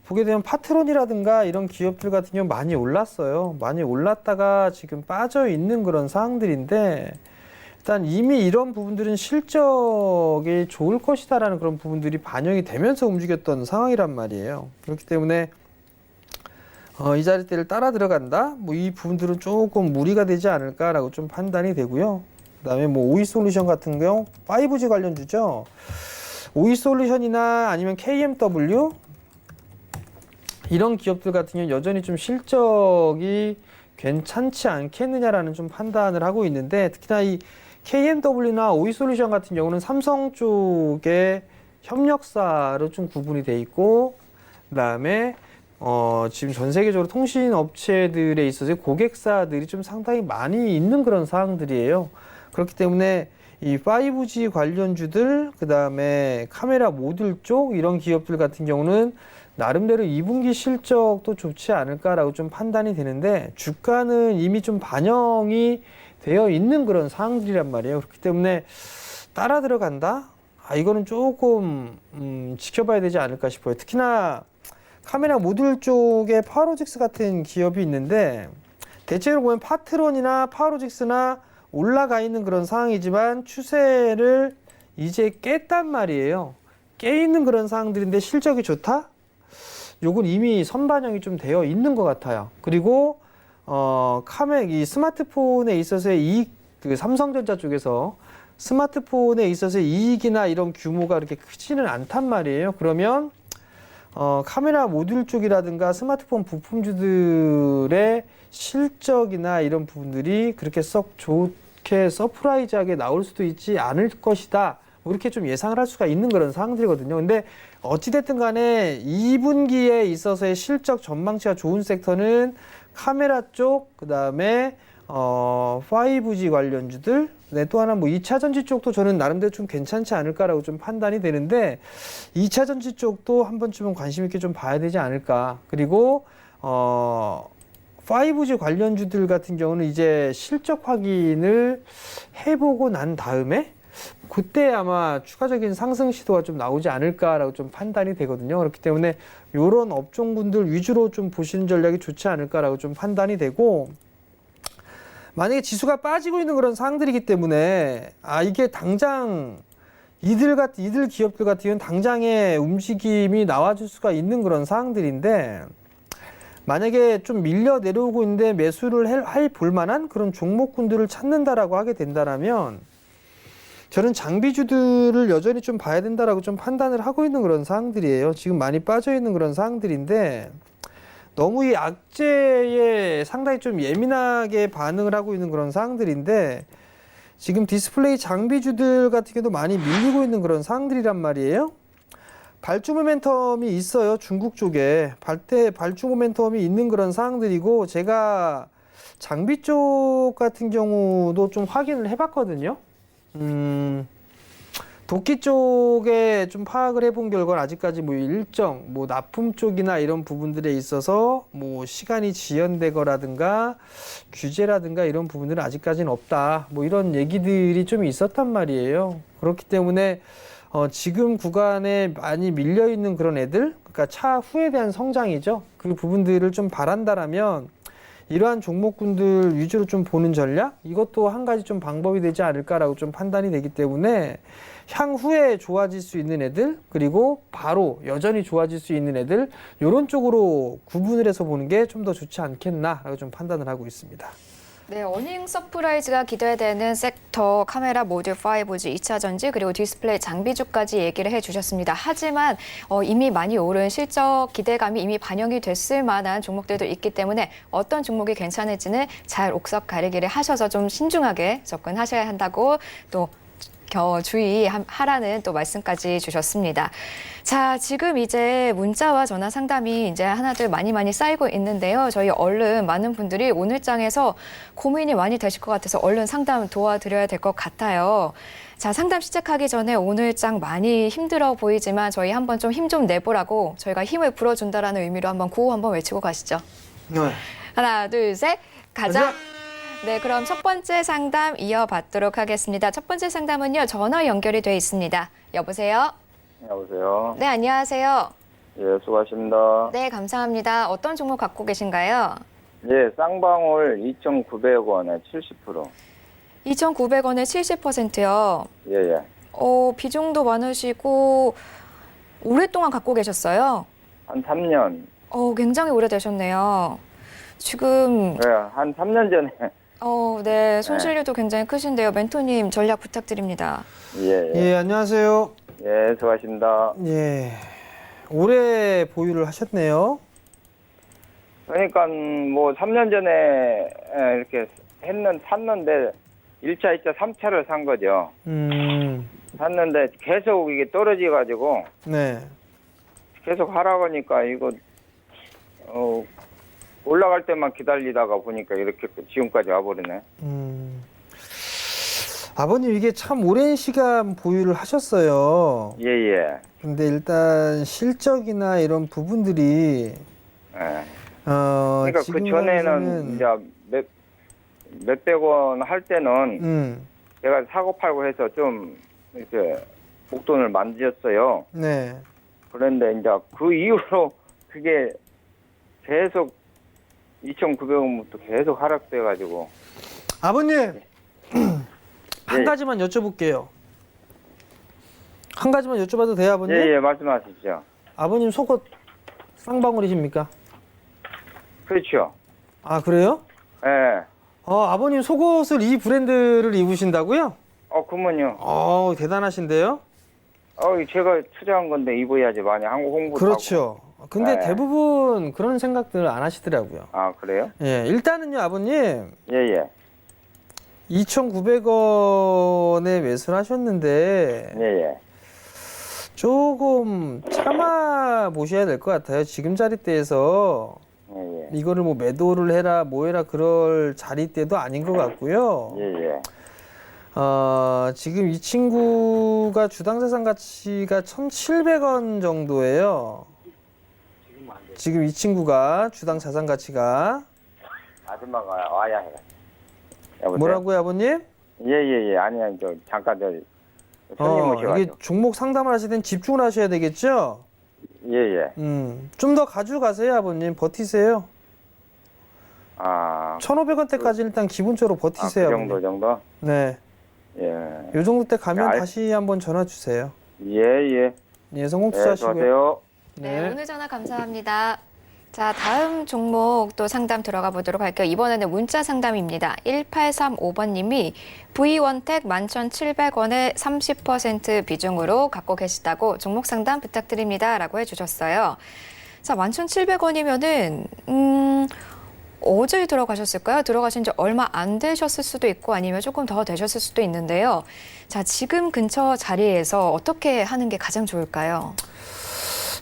보게 되면 파트론이라든가 이런 기업들 같은 경우 많이 올랐어요. 많이 올랐다가 지금 빠져 있는 그런 상황들인데 일단 이미 이런 부분들은 실적이 좋을 것이다라는 그런 부분들이 반영이 되면서 움직였던 상황이란 말이에요. 그렇기 때문에 이 자리대를 따라 들어간다? 뭐 이 부분들은 조금 무리가 되지 않을까라고 좀 판단이 되고요. 그다음에 뭐 오이솔루션 같은 경우 5G 관련주죠. 오이솔루션이나 아니면 KMW 이런 기업들 같은 경우 여전히 좀 실적이 괜찮지 않겠느냐라는 좀 판단을 하고 있는데 특히나 이 KMW나 오이솔루션 같은 경우는 삼성 쪽의 협력사로 좀 구분이 돼 있고 그다음에 지금 전 세계적으로 통신 업체들에 있어서 고객사들이 좀 상당히 많이 있는 그런 사항들이에요. 그렇기 때문에 이 5G 관련주들, 그 다음에 카메라 모듈 쪽 이런 기업들 같은 경우는 나름대로 2분기 실적도 좋지 않을까라고 좀 판단이 되는데 주가는 이미 좀 반영이 되어 있는 그런 사항들이란 말이에요. 그렇기 때문에 따라 들어간다? 이거는 조금 지켜봐야 되지 않을까 싶어요. 특히나 카메라 모듈 쪽에 파워로직스 같은 기업이 있는데 대체로 보면 파트론이나 파워로직스나 올라가 있는 그런 상황이지만 추세를 이제 깼단 말이에요. 깨 있는 그런 상황들인데 실적이 좋다? 요건 이미 선반영이 좀 되어 있는 것 같아요. 그리고 이 스마트폰에 있어서의 이익, 그 삼성전자 쪽에서 스마트폰에 있어서의 이익이나 이런 규모가 그렇게 크지는 않단 말이에요. 그러면 카메라 모듈 쪽이라든가 스마트폰 부품주들의 실적이나 이런 부분들이 그렇게 썩 좋게 서프라이즈하게 나올 수도 있지 않을 것이다. 뭐 이렇게 좀 예상을 할 수가 있는 그런 상황들이거든요. 근데 어찌됐든 간에 2분기에 있어서의 실적 전망치가 좋은 섹터는 카메라 쪽, 그 다음에 5G 관련주들, 네, 또 하나 뭐 2차 전지 쪽도 저는 나름대로 좀 괜찮지 않을까라고 좀 판단이 되는데 2차 전지 쪽도 한 번쯤은 관심 있게 좀 봐야 되지 않을까. 그리고 5G 관련주들 같은 경우는 이제 실적 확인을 해보고 난 다음에 그때 아마 추가적인 상승 시도가 좀 나오지 않을까라고 좀 판단이 되거든요. 그렇기 때문에 이런 업종군들 위주로 좀 보시는 전략이 좋지 않을까라고 좀 판단이 되고 만약에 지수가 빠지고 있는 그런 상황들이기 때문에 이게 당장 이들 기업들 같은 경우는 당장의 움직임이 나와줄 수가 있는 그런 상황들인데 만약에 좀 밀려 내려오고 있는데 매수를 해 볼 만한 그런 종목군들을 찾는다라고 하게 된다라면 저는 장비주들을 여전히 좀 봐야 된다라고 좀 판단을 하고 있는 그런 상황들이에요. 지금 많이 빠져 있는 그런 상황들인데 너무 이 악재에 상당히 좀 예민하게 반응을 하고 있는 그런 상황들인데 지금 디스플레이 장비주들 같은 경우도 많이 밀리고 있는 그런 상황들이란 말이에요. 발주 모멘텀이 있어요. 중국 쪽에 발주 모멘텀이 있는 그런 상황들이고 제가 장비 쪽 같은 경우도 좀 확인을 해봤거든요. 도끼 쪽에 좀 파악을 해본 결과는 아직까지 뭐 일정, 뭐 납품 쪽이나 이런 부분들에 있어서 뭐 시간이 지연되거라든가 규제라든가 이런 부분들은 아직까지는 없다. 뭐 이런 얘기들이 좀 있었단 말이에요. 그렇기 때문에 지금 구간에 많이 밀려 있는 그런 애들, 그러니까 차후에 대한 성장이죠. 그 부분들을 좀 바란다라면 이러한 종목군들 위주로 좀 보는 전략? 이것도 한 가지 좀 방법이 되지 않을까라고 좀 판단이 되기 때문에 향후에 좋아질 수 있는 애들, 그리고 바로 여전히 좋아질 수 있는 애들, 이런 쪽으로 구분을 해서 보는 게 좀 더 좋지 않겠나라고 좀 판단을 하고 있습니다. 네, 어닝 서프라이즈가 기대되는 섹터 카메라 모듈 5G, 2차 전지 그리고 디스플레이 장비주까지 얘기를 해주셨습니다. 하지만 이미 많이 오른 실적 기대감이 이미 반영이 됐을 만한 종목들도 있기 때문에 어떤 종목이 괜찮을지는 잘 옥석 가리기를 하셔서 좀 신중하게 접근하셔야 한다고 또 주의하라는 또 말씀까지 주셨습니다. 자, 지금 이제 문자와 전화 상담이 이제 하나둘 많이 쌓이고 있는데요. 저희 얼른 많은 분들이 오늘 장에서 고민이 많이 되실 것 같아서 얼른 상담 도와드려야 될 것 같아요. 자, 상담 시작하기 전에 오늘 장 많이 힘들어 보이지만 저희 한번 좀 힘 좀 내보라고 저희가 힘을 불어준다라는 의미로 한번 구호 한번 외치고 가시죠. 네. 하나, 둘, 셋, 가자. 가자. 네, 그럼 첫 번째 상담 이어받도록 하겠습니다. 첫 번째 상담은요, 전화 연결이 돼 있습니다. 여보세요? 여보세요. 네, 안녕하세요. 예, 수고하십니다. 네, 감사합니다. 어떤 종목 갖고 계신가요? 예, 쌍방울 2,900원에 70%. 2,900원에 70%요. 예, 예. 비중도 많으시고 오랫동안 갖고 계셨어요? 한 3년. 굉장히 오래되셨네요. 지금 예, 한 3년 전에. 네, 손실률도 굉장히 크신데요. 멘토님 전략 부탁드립니다. 예, 예. 예, 안녕하세요. 예, 수고하십니다. 예. 오래 보유를 하셨네요. 그러니까 뭐 3년 전에 이렇게 샀는데 1차, 2차, 3차를 산 거죠. 샀는데 계속 이게 떨어져 가지고 네. 계속 하라고 하니까 이거 올라갈 때만 기다리다가 보니까 이렇게 지금까지 와버리네. 아버님 이게 참 오랜 시간 보유를 하셨어요. 예, 예. 근데 일단 실적이나 이런 부분들이 예. 그러니까 그 지금 전에는 이제 몇백 원 할 때는 제가 사고 팔고 해서 좀 이렇게 목돈을 만졌어요. 네. 그런데 이제 그 이후로 그게 계속 2,900원부터 계속 하락돼 가지고. 아버님 한 예. 가지만 여쭤볼게요. 한 가지만 여쭤봐도 돼요, 아버님? 예, 예, 말씀하시죠. 아버님 속옷 쌍방울이십니까? 그렇죠. 아, 그래요? 예. 아버님 속옷을 이 브랜드를 입으신다고요? 그러면요. 대단하신데요? 제가 투자한 건데 입어야지 많이 한국 홍보도 그렇죠. 근데 네. 대부분 그런 생각들 안 하시더라고요. 하고. 아, 그래요? 예, 일단은요, 아버님. 예, 예. 2,900원에 매수를 하셨는데 예, 예. 조금 참아 보셔야 될 것 같아요. 지금 자리대에서 예, 예. 이거를 뭐 매도를 해라, 뭐 해라 그럴 자리대도 아닌 것 같고요. 예, 예. 지금 이 친구가 주당 자산 가치가 1,700원 정도예요. 지금 이 친구가 주당 자산 가치가 아줌마가 와야 해. 여보세요? 뭐라고요, 아버님? 예, 예, 예. 아니야, 잠깐 손님 이게 오셔가지고. 종목 상담을 하실 땐 집중을 하셔야 되겠죠? 예, 예. 좀 더 가져가세요, 아버님. 버티세요. 아, 1,500원대까지 일단 기본적으로 그 버티세요. 정도, 아버님. 정도? 네. 예. 요 정도 때 가면 알- 다시 한번 전화 주세요. 예, 예. 예, 성공 예, 투자하시고요. 수고하세요. 네, 오늘 전화 감사합니다. 자, 다음 종목 또 상담 들어가 보도록 할게요. 이번에는 문자 상담입니다. 1835번님이 V원택 11,700원에 30% 비중으로 갖고 계시다고 종목 상담 부탁드립니다. 라고 해주셨어요. 자, 11,700원이면은, 어제 들어가셨을까요? 들어가신 지 얼마 안 되셨을 수도 있고 아니면 조금 더 되셨을 수도 있는데요. 자, 지금 근처 자리에서 어떻게 하는 게 가장 좋을까요?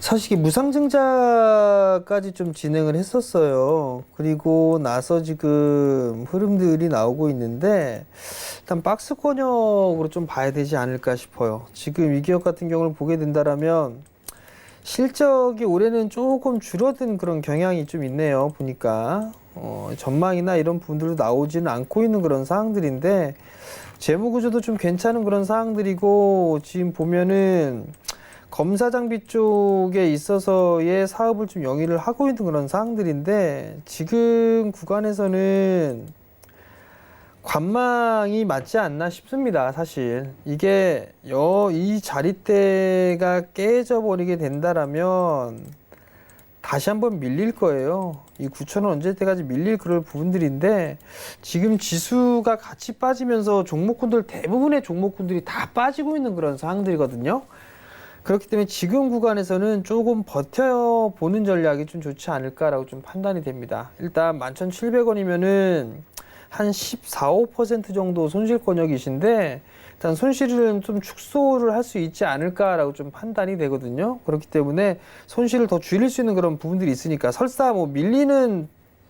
사실 이게 무상증자까지 좀 진행을 했었어요. 그리고 나서 지금 흐름들이 나오고 있는데 일단 박스 권역으로 좀 봐야 되지 않을까 싶어요. 지금 이 기업 같은 경우를 보게 된다라면 실적이 올해는 조금 줄어든 그런 경향이 좀 있네요. 보니까 전망이나 이런 부분들도 나오지는 않고 있는 그런 사항들인데 재무구조도 좀 괜찮은 그런 사항들이고 지금 보면은 검사 장비 쪽에 있어서의 사업을 좀 영위를 하고 있는 그런 사항들인데 지금 구간에서는 관망이 맞지 않나 싶습니다. 사실 이게 이 자리대가 깨져버리게 된다라면 다시 한번 밀릴 거예요. 이 9,000원 언제 때까지 밀릴 그럴 부분들인데 지금 지수가 같이 빠지면서 종목군들 대부분의 종목군들이 다 빠지고 있는 그런 상황들이거든요. 그렇기 때문에 지금 구간에서는 조금 버텨보는 전략이 좀 좋지 않을까라고 좀 판단이 됩니다. 일단 11,700원이면은 한 14~15% 정도 손실 권역이신데 일단 손실을 좀 축소를 할 수 있지 않을까라고 좀 판단이 되거든요. 그렇기 때문에 손실을 더 줄일 수 있는 그런 부분들이 있으니까 설사 뭐 밀리는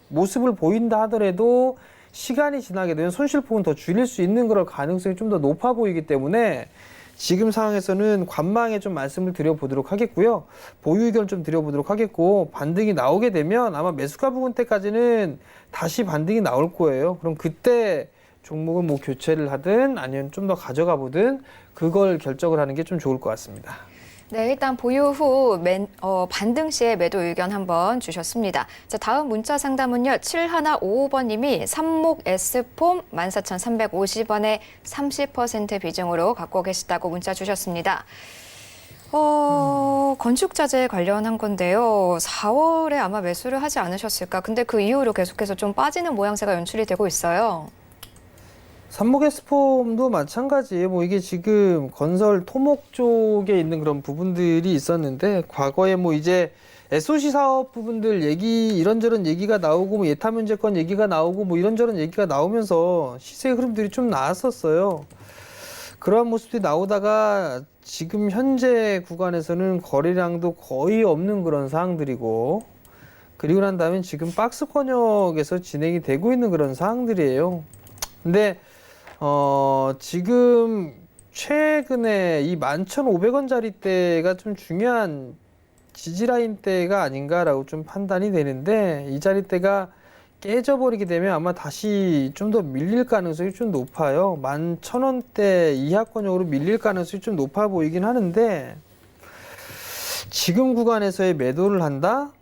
모습을 보인다 하더라도 시간이 지나게 되면 손실폭은 더 줄일 수 있는 그런 가능성이 좀 더 높아 보이기 때문에 지금 상황에서는 관망에 좀 말씀을 드려보도록 하겠고요. 보유 의견 좀 드려보도록 하겠고, 반등이 나오게 되면 아마 매수가 부근 때까지는 다시 반등이 나올 거예요. 그럼 그때 종목을 뭐 교체를 하든 아니면 좀 더 가져가 보든 그걸 결정을 하는 게 좀 좋을 것 같습니다. 네, 일단 보유 후 반등 시에 매도 의견 한번 주셨습니다. 자, 다음 문자 상담은요. 7155번님이 삽목 S폼 14,350원에 30% 비중으로 갖고 계시다고 문자 주셨습니다. 건축자재 관련한 건데요. 4월에 아마 매수를 하지 않으셨을까. 근데 그 이후로 계속해서 좀 빠지는 모양새가 연출이 되고 있어요. 삽목 S폼도 마찬가지예요. 뭐 이게 지금 건설 토목 쪽에 있는 그런 부분들이 있었는데 과거에 뭐 이제 SOC 사업 부분들 이런저런 얘기가 나오고 뭐 예타 면제권 얘기가 나오고 뭐 이런저런 얘기가 나오면서 시세 흐름들이 좀 나왔었어요. 그러한 모습들이 나오다가 지금 현재 구간에서는 거래량도 거의 없는 그런 상황들이고, 그리고 난 다음에 지금 박스 권역에서 진행이 되고 있는 그런 상황들이에요. 근데 지금 최근에 이 11,500원짜리 대가 좀 중요한 지지라인 대가 아닌가라고 좀 판단이 되는데, 이 자리대가 깨져버리게 되면 아마 다시 좀 더 밀릴 가능성이 좀 높아요. 11,000원대 이하권역으로 밀릴 가능성이 좀 높아 보이긴 하는데, 지금 구간에서의 매도를 한다?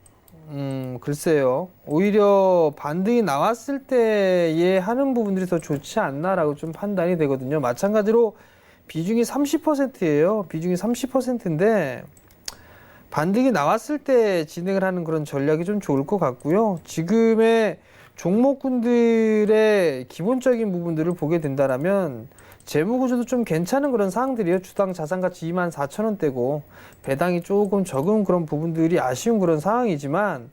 글쎄요. 오히려 반등이 나왔을 때에 하는 부분들이 더 좋지 않나라고 좀 판단이 되거든요. 마찬가지로 비중이 30%예요. 비중이 30%인데 반등이 나왔을 때 진행을 하는 그런 전략이 좀 좋을 것 같고요. 지금의 종목군들의 기본적인 부분들을 보게 된다라면 재무구조도 좀 괜찮은 그런 상황들이에요. 주당 자산가치 24,000원대고 배당이 조금 적은 그런 부분들이 아쉬운 그런 상황이지만,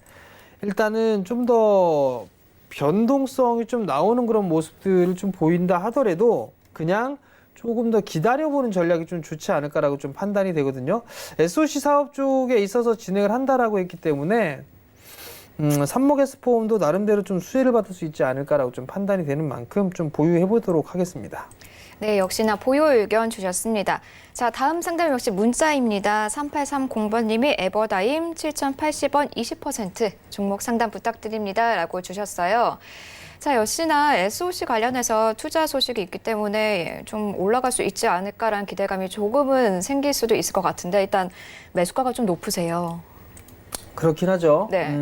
일단은 좀 더 변동성이 좀 나오는 그런 모습들을 좀 보인다 하더라도 그냥 조금 더 기다려보는 전략이 좀 좋지 않을까라고 좀 판단이 되거든요. SOC 사업 쪽에 있어서 진행을 한다라고 했기 때문에 삽목 S폼도 나름대로 좀 수혜를 받을 수 있지 않을까라고 좀 판단이 되는 만큼 좀 보유해 보도록 하겠습니다. 네, 역시나 보유 의견 주셨습니다. 자, 다음 상담 역시 문자입니다. 3830번님이 에버다임 7,080원 20% 종목 상담 부탁드립니다. 라고 주셨어요. 자, 역시나 SOC 관련해서 투자 소식이 있기 때문에 좀 올라갈 수 있지 않을까라는 기대감이 조금은 생길 수도 있을 것 같은데, 일단 매수가가 좀 높으세요. 그렇긴 하죠. 네.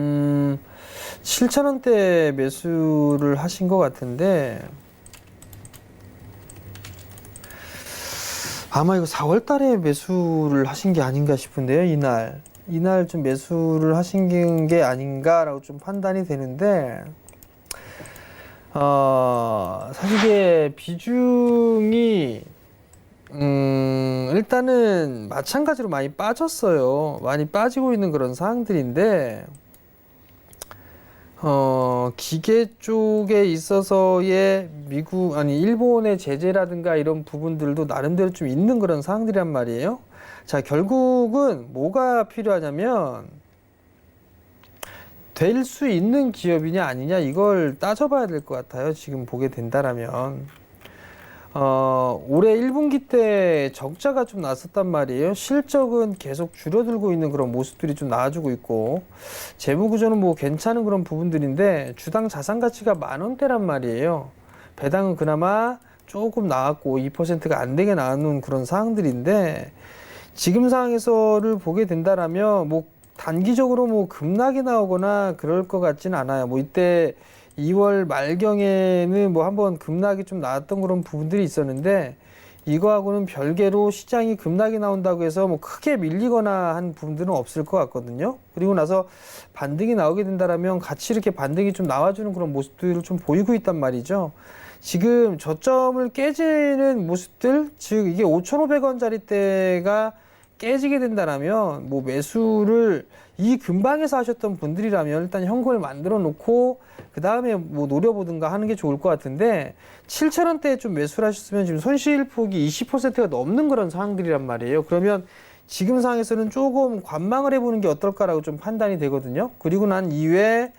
7,000원대 매수를 하신 것 같은데, 아마 이거 4월 달에 매수를 하신 게 아닌가 싶은데요, 이날 좀 매수를 하신 게 아닌가라고 좀 판단이 되는데, 사실 이게 비중이, 일단은 마찬가지로 많이 빠졌어요. 많이 빠지고 있는 그런 상황들인데, 기계 쪽에 있어서의 일본의 제재라든가 이런 부분들도 나름대로 좀 있는 그런 상황들이란 말이에요. 자, 결국은 뭐가 필요하냐면, 될 수 있는 기업이냐 아니냐 이걸 따져봐야 될 것 같아요. 지금 보게 된다라면. 올해 1분기 때 적자가 좀 났었단 말이에요. 실적은 계속 줄어들고 있는 그런 모습들이 좀 나와주고 있고, 재무구조는 뭐 괜찮은 그런 부분들인데 주당 자산가치가 10,000원대란 말이에요. 배당은 그나마 조금 나왔고 2%가 안 되게 나오는 그런 상황들인데, 지금 상황에서를 보게 된다라면 뭐 단기적으로 뭐 급락이 나오거나 그럴 것 같지는 않아요. 뭐 이때 2월 말경에는 뭐 한번 급락이 좀 나왔던 그런 부분들이 있었는데, 이거하고는 별개로 시장이 급락이 나온다고 해서 뭐 크게 밀리거나 한 부분들은 없을 것 같거든요. 그리고 나서 반등이 나오게 된다라면 같이 이렇게 반등이 좀 나와주는 그런 모습들을 좀 보이고 있단 말이죠. 지금 저점을 깨지는 모습들, 즉 이게 5,500원짜리 대가 깨지게 된다라면 뭐 매수를 이 근방에서 하셨던 분들이라면 일단 현금을 만들어 놓고 그 다음에 뭐 노려보든가 하는 게 좋을 것 같은데 7,000원대에 좀 매수를 하셨으면 지금 손실폭이 20%가 넘는 그런 상황들이란 말이에요. 그러면 지금 상황에서는 조금 관망을 해보는 게 어떨까라고 좀 판단이 되거든요. 그리고 난 이후에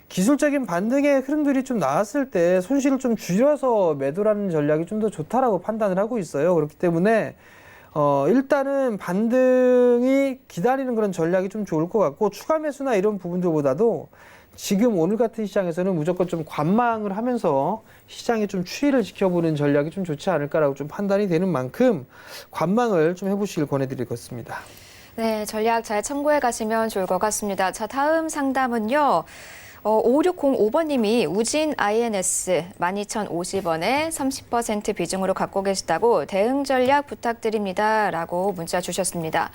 기술적인 반등의 흐름들이 좀 나왔을 때 손실을 좀 줄여서 매도라는 전략이 좀 더 좋다라고 판단을 하고 있어요. 그렇기 때문에 일단은 반등이 기다리는 그런 전략이 좀 좋을 것 같고 추가 매수나 이런 부분들보다도 지금 오늘 같은 시장에서는 무조건 좀 관망을 하면서 시장의 좀 추이를 지켜보는 전략이 좀 좋지 않을까라고 좀 판단이 되는 만큼 관망을 좀 해보시길 권해드리겠습니다. 네, 전략 잘 참고해 가시면 좋을 것 같습니다. 자, 다음 상담은요. 5605번님이 우진 INS 12,050원에 30% 비중으로 갖고 계시다고 대응 전략 부탁드립니다. 라고 문자 주셨습니다.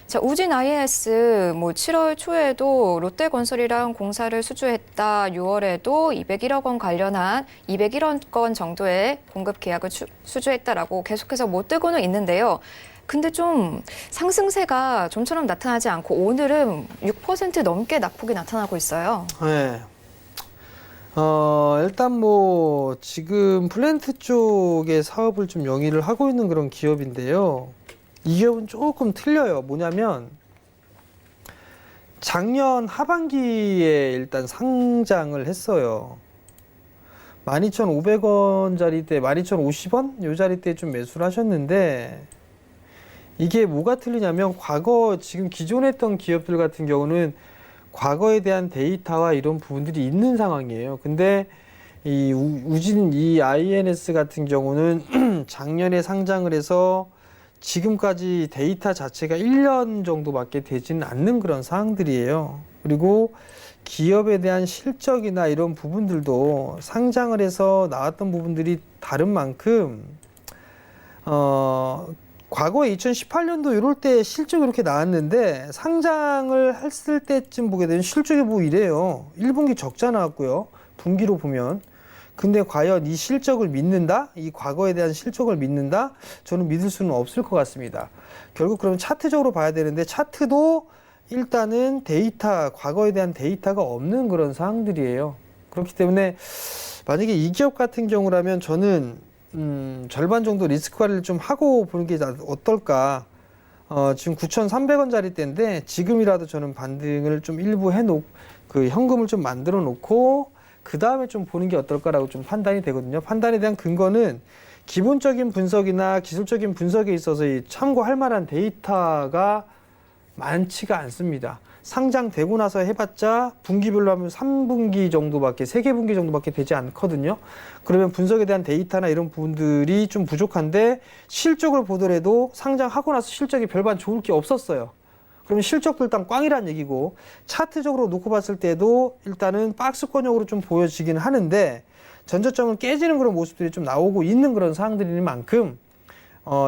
자, 우진 INS 7월 초에도 롯데건설이랑 공사를 수주했다. 6월에도 201억 원 관련한 201억 건 정도의 공급 계약을 수주했다라고 계속해서 못 뜨고는 있는데요. 근데 좀 상승세가 좀처럼 나타나지 않고 오늘은 6% 넘게 낙폭이 나타나고 있어요. 네. 일단 뭐 지금 플랜트 쪽의 사업을 좀 영위를 하고 있는 그런 기업인데요. 이 기업은 조금 틀려요. 뭐냐면 작년 하반기에 일단 상장을 했어요. 12,500원짜리 때 12,050원 요 자리 때 좀 매수를 하셨는데 이게 뭐가 틀리냐면 과거 지금 기존에 했던 기업들 같은 경우는 과거에 대한 데이터와 이런 부분들이 있는 상황이에요. 근데 이 우진 이 INS 같은 경우는 작년에 상장을 해서 지금까지 데이터 자체가 1년 정도밖에 되지는 않는 그런 상황들이에요. 그리고 기업에 대한 실적이나 이런 부분들도 상장을 해서 나왔던 부분들이 다른 만큼 과거에 2018년도 이럴 때 실적이 이렇게 나왔는데 상장을 했을 때쯤 보게 되면 실적이 뭐 이래요. 1분기 적자 나왔고요. 분기로 보면. 근데 과연 이 실적을 믿는다? 이 과거에 대한 실적을 믿는다? 저는 믿을 수는 없을 것 같습니다. 결국 그러면 차트적으로 봐야 되는데 차트도 일단은 데이터, 과거에 대한 데이터가 없는 그런 상황들이에요. 그렇기 때문에 만약에 이 기업 같은 경우라면 저는 절반 정도 리스크 관리를 좀 하고 보는 게 어떨까. 지금 9,300원짜리 때인데 지금이라도 저는 반등을 좀 일부 그 현금을 좀 만들어 놓고 그 다음에 좀 보는 게 어떨까라고 좀 판단이 되거든요. 판단에 대한 근거는 기본적인 분석이나 기술적인 분석에 있어서 참고할 만한 데이터가 많지가 않습니다. 상장되고 나서 해봤자 분기별로 하면 3분기 정도밖에, 3개 분기 정도밖에 되지 않거든요. 그러면 분석에 대한 데이터나 이런 부분들이 좀 부족한데 실적을 보더라도 상장하고 나서 실적이 별반 좋을 게 없었어요. 그러면 실적도 일단 꽝이란 얘기고 차트적으로 놓고 봤을 때도 일단은 박스권형으로 좀 보여지긴 하는데 전저점을 깨지는 그런 모습들이 좀 나오고 있는 그런 상황들인 만큼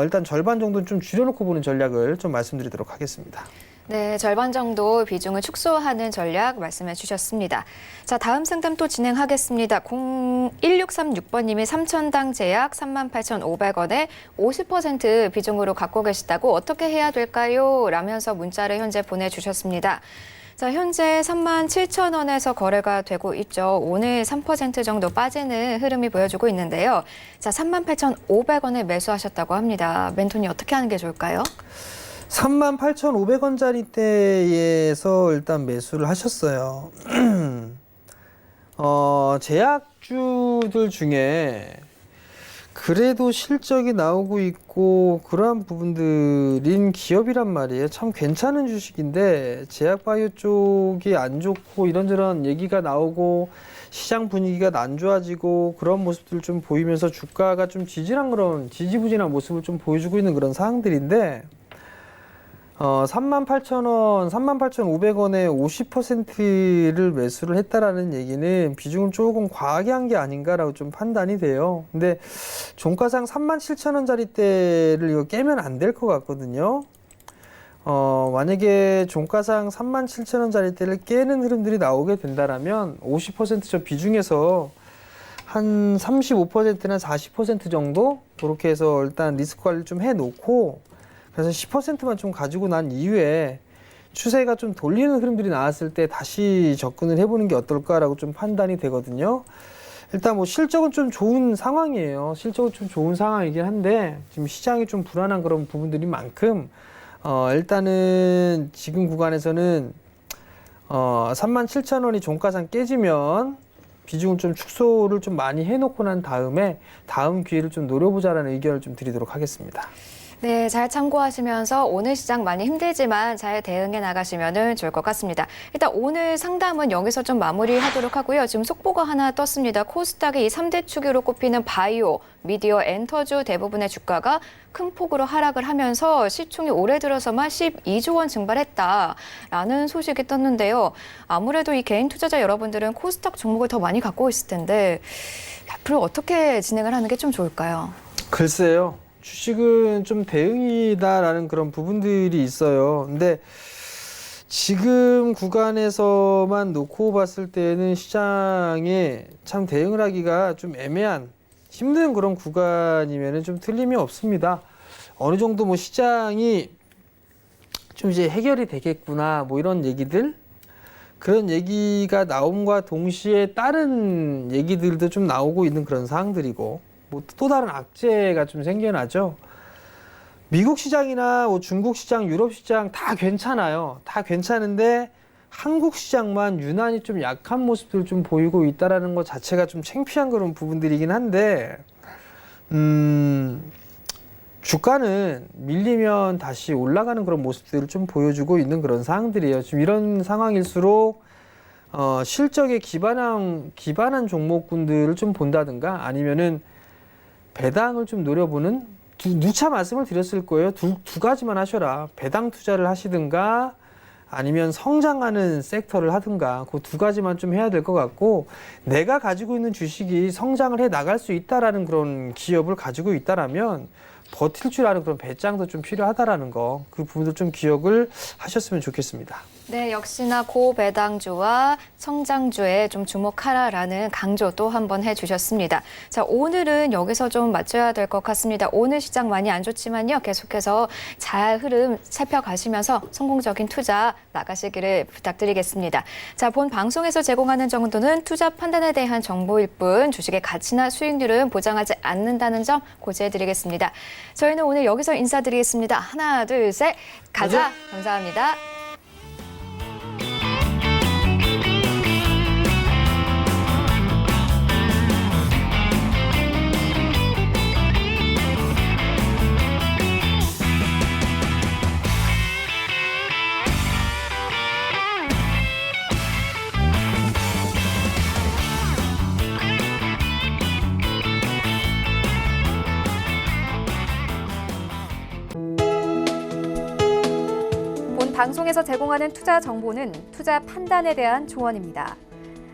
일단 절반 정도는 좀 줄여놓고 보는 전략을 좀 말씀드리도록 하겠습니다. 네, 절반 정도 비중을 축소하는 전략 말씀해 주셨습니다. 자, 다음 상담 또 진행하겠습니다. 1636번님이 삼천당 제약 38,500원에 50% 비중으로 갖고 계시다고 어떻게 해야 될까요? 라면서 문자를 현재 보내주셨습니다. 자, 현재 37,000원에서 거래가 되고 있죠. 오늘 3% 정도 빠지는 흐름이 보여주고 있는데요. 자, 38,500원에 매수하셨다고 합니다. 멘토니 어떻게 하는 게 좋을까요? 38,500원짜리 때에서 일단 매수를 하셨어요. 제약주들 중에 그래도 실적이 나오고 있고 그러한 부분들인 기업이란 말이에요. 참 괜찮은 주식인데 제약바이오 쪽이 안 좋고 이런저런 얘기가 나오고 시장 분위기가 안 좋아지고 그런 모습들을 좀 보이면서 주가가 좀 지지부진한 모습을 좀 보여주고 있는 그런 상황들인데 38,000원, 38,500원에 50%를 매수를 했다라는 얘기는 비중을 조금 과하게 한 게 아닌가라고 좀 판단이 돼요. 근데 종가상 37,000원짜리 때를 이거 깨면 안 될 것 같거든요. 만약에 종가상 37,000원짜리 때를 깨는 흐름들이 나오게 된다라면 50%저 비중에서 한 35%나 40% 정도 그렇게 해서 일단 리스크 관리를 좀 해놓고 그래서 10%만 좀 가지고 난 이후에 추세가 좀 돌리는 흐름들이 나왔을 때 다시 접근을 해보는 게 어떨까라고 좀 판단이 되거든요. 일단 뭐 실적은 좀 좋은 상황이에요. 실적은 좀 좋은 상황이긴 한데 지금 시장이 좀 불안한 그런 부분들인 만큼 일단은 지금 구간에서는 37,000원이 종가상 깨지면 비중을 좀 축소를 좀 많이 해놓고 난 다음에 다음 기회를 좀 노려보자라는 의견을 좀 드리도록 하겠습니다. 네, 잘 참고하시면서 오늘 시장 많이 힘들지만 잘 대응해 나가시면 좋을 것 같습니다. 일단 오늘 상담은 여기서 좀 마무리하도록 하고요. 지금 속보가 하나 떴습니다. 코스닥의 이 3대 축으로 꼽히는 바이오, 미디어, 엔터주 대부분의 주가가 큰 폭으로 하락을 하면서 시총이 올해 들어서만 12조 원 증발했다라는 소식이 떴는데요. 아무래도 이 개인 투자자 여러분들은 코스닥 종목을 더 많이 갖고 있을 텐데 앞으로 어떻게 진행을 하는 게 좀 좋을까요? 글쎄요. 주식은 좀 대응이다라는 그런 부분들이 있어요. 근데 지금 구간에서만 놓고 봤을 때는 시장에 참 대응을 하기가 좀 애매한 힘든 그런 구간이면은 좀 틀림이 없습니다. 어느 정도 뭐 시장이 좀 이제 해결이 되겠구나 뭐 이런 얘기들 그런 얘기가 나옴과 동시에 다른 얘기들도 좀 나오고 있는 그런 상황들이고 뭐 또 다른 악재가 좀 생겨나죠. 미국 시장이나 뭐 중국 시장, 유럽 시장 다 괜찮아요. 다 괜찮은데 한국 시장만 유난히 좀 약한 모습들을 좀 보이고 있다라는 것 자체가 좀 창피한 그런 부분들이긴 한데, 주가는 밀리면 다시 올라가는 그런 모습들을 좀 보여주고 있는 그런 상황들이에요. 지금 이런 상황일수록 실적에 기반한 종목군들을 좀 본다든가 아니면은 배당을 좀 노려보는 누차 말씀을 드렸을 거예요. 두 가지만 하셔라. 배당 투자를 하시든가 아니면 성장하는 섹터를 하든가 그 두 가지만 좀 해야 될 것 같고 내가 가지고 있는 주식이 성장을 해 나갈 수 있다라는 그런 기업을 가지고 있다라면 버틸 줄 아는 그런 배짱도 좀 필요하다라는 거 그 부분도 좀 기억을 하셨으면 좋겠습니다. 네, 역시나 고배당주와 성장주에 좀 주목하라라는 강조 또 한 번 해주셨습니다. 자, 오늘은 여기서 좀 맞춰야 될 것 같습니다. 오늘 시장 많이 안 좋지만요. 계속해서 잘 흐름 살펴가시면서 성공적인 투자 나가시기를 부탁드리겠습니다. 자, 본 방송에서 제공하는 정도는 투자 판단에 대한 정보일 뿐 주식의 가치나 수익률은 보장하지 않는다는 점 고지해드리겠습니다. 저희는 오늘 여기서 인사드리겠습니다. 하나, 둘, 셋, 가자! 감사합니다. 방송에서 제공하는 투자 정보는 투자 판단에 대한 조언입니다.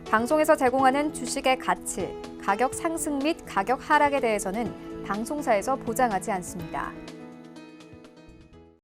방송에서 제공하는 주식의 가치, 가격 상승 및 가격 하락에 대해서는 방송사에서 보장하지 않습니다.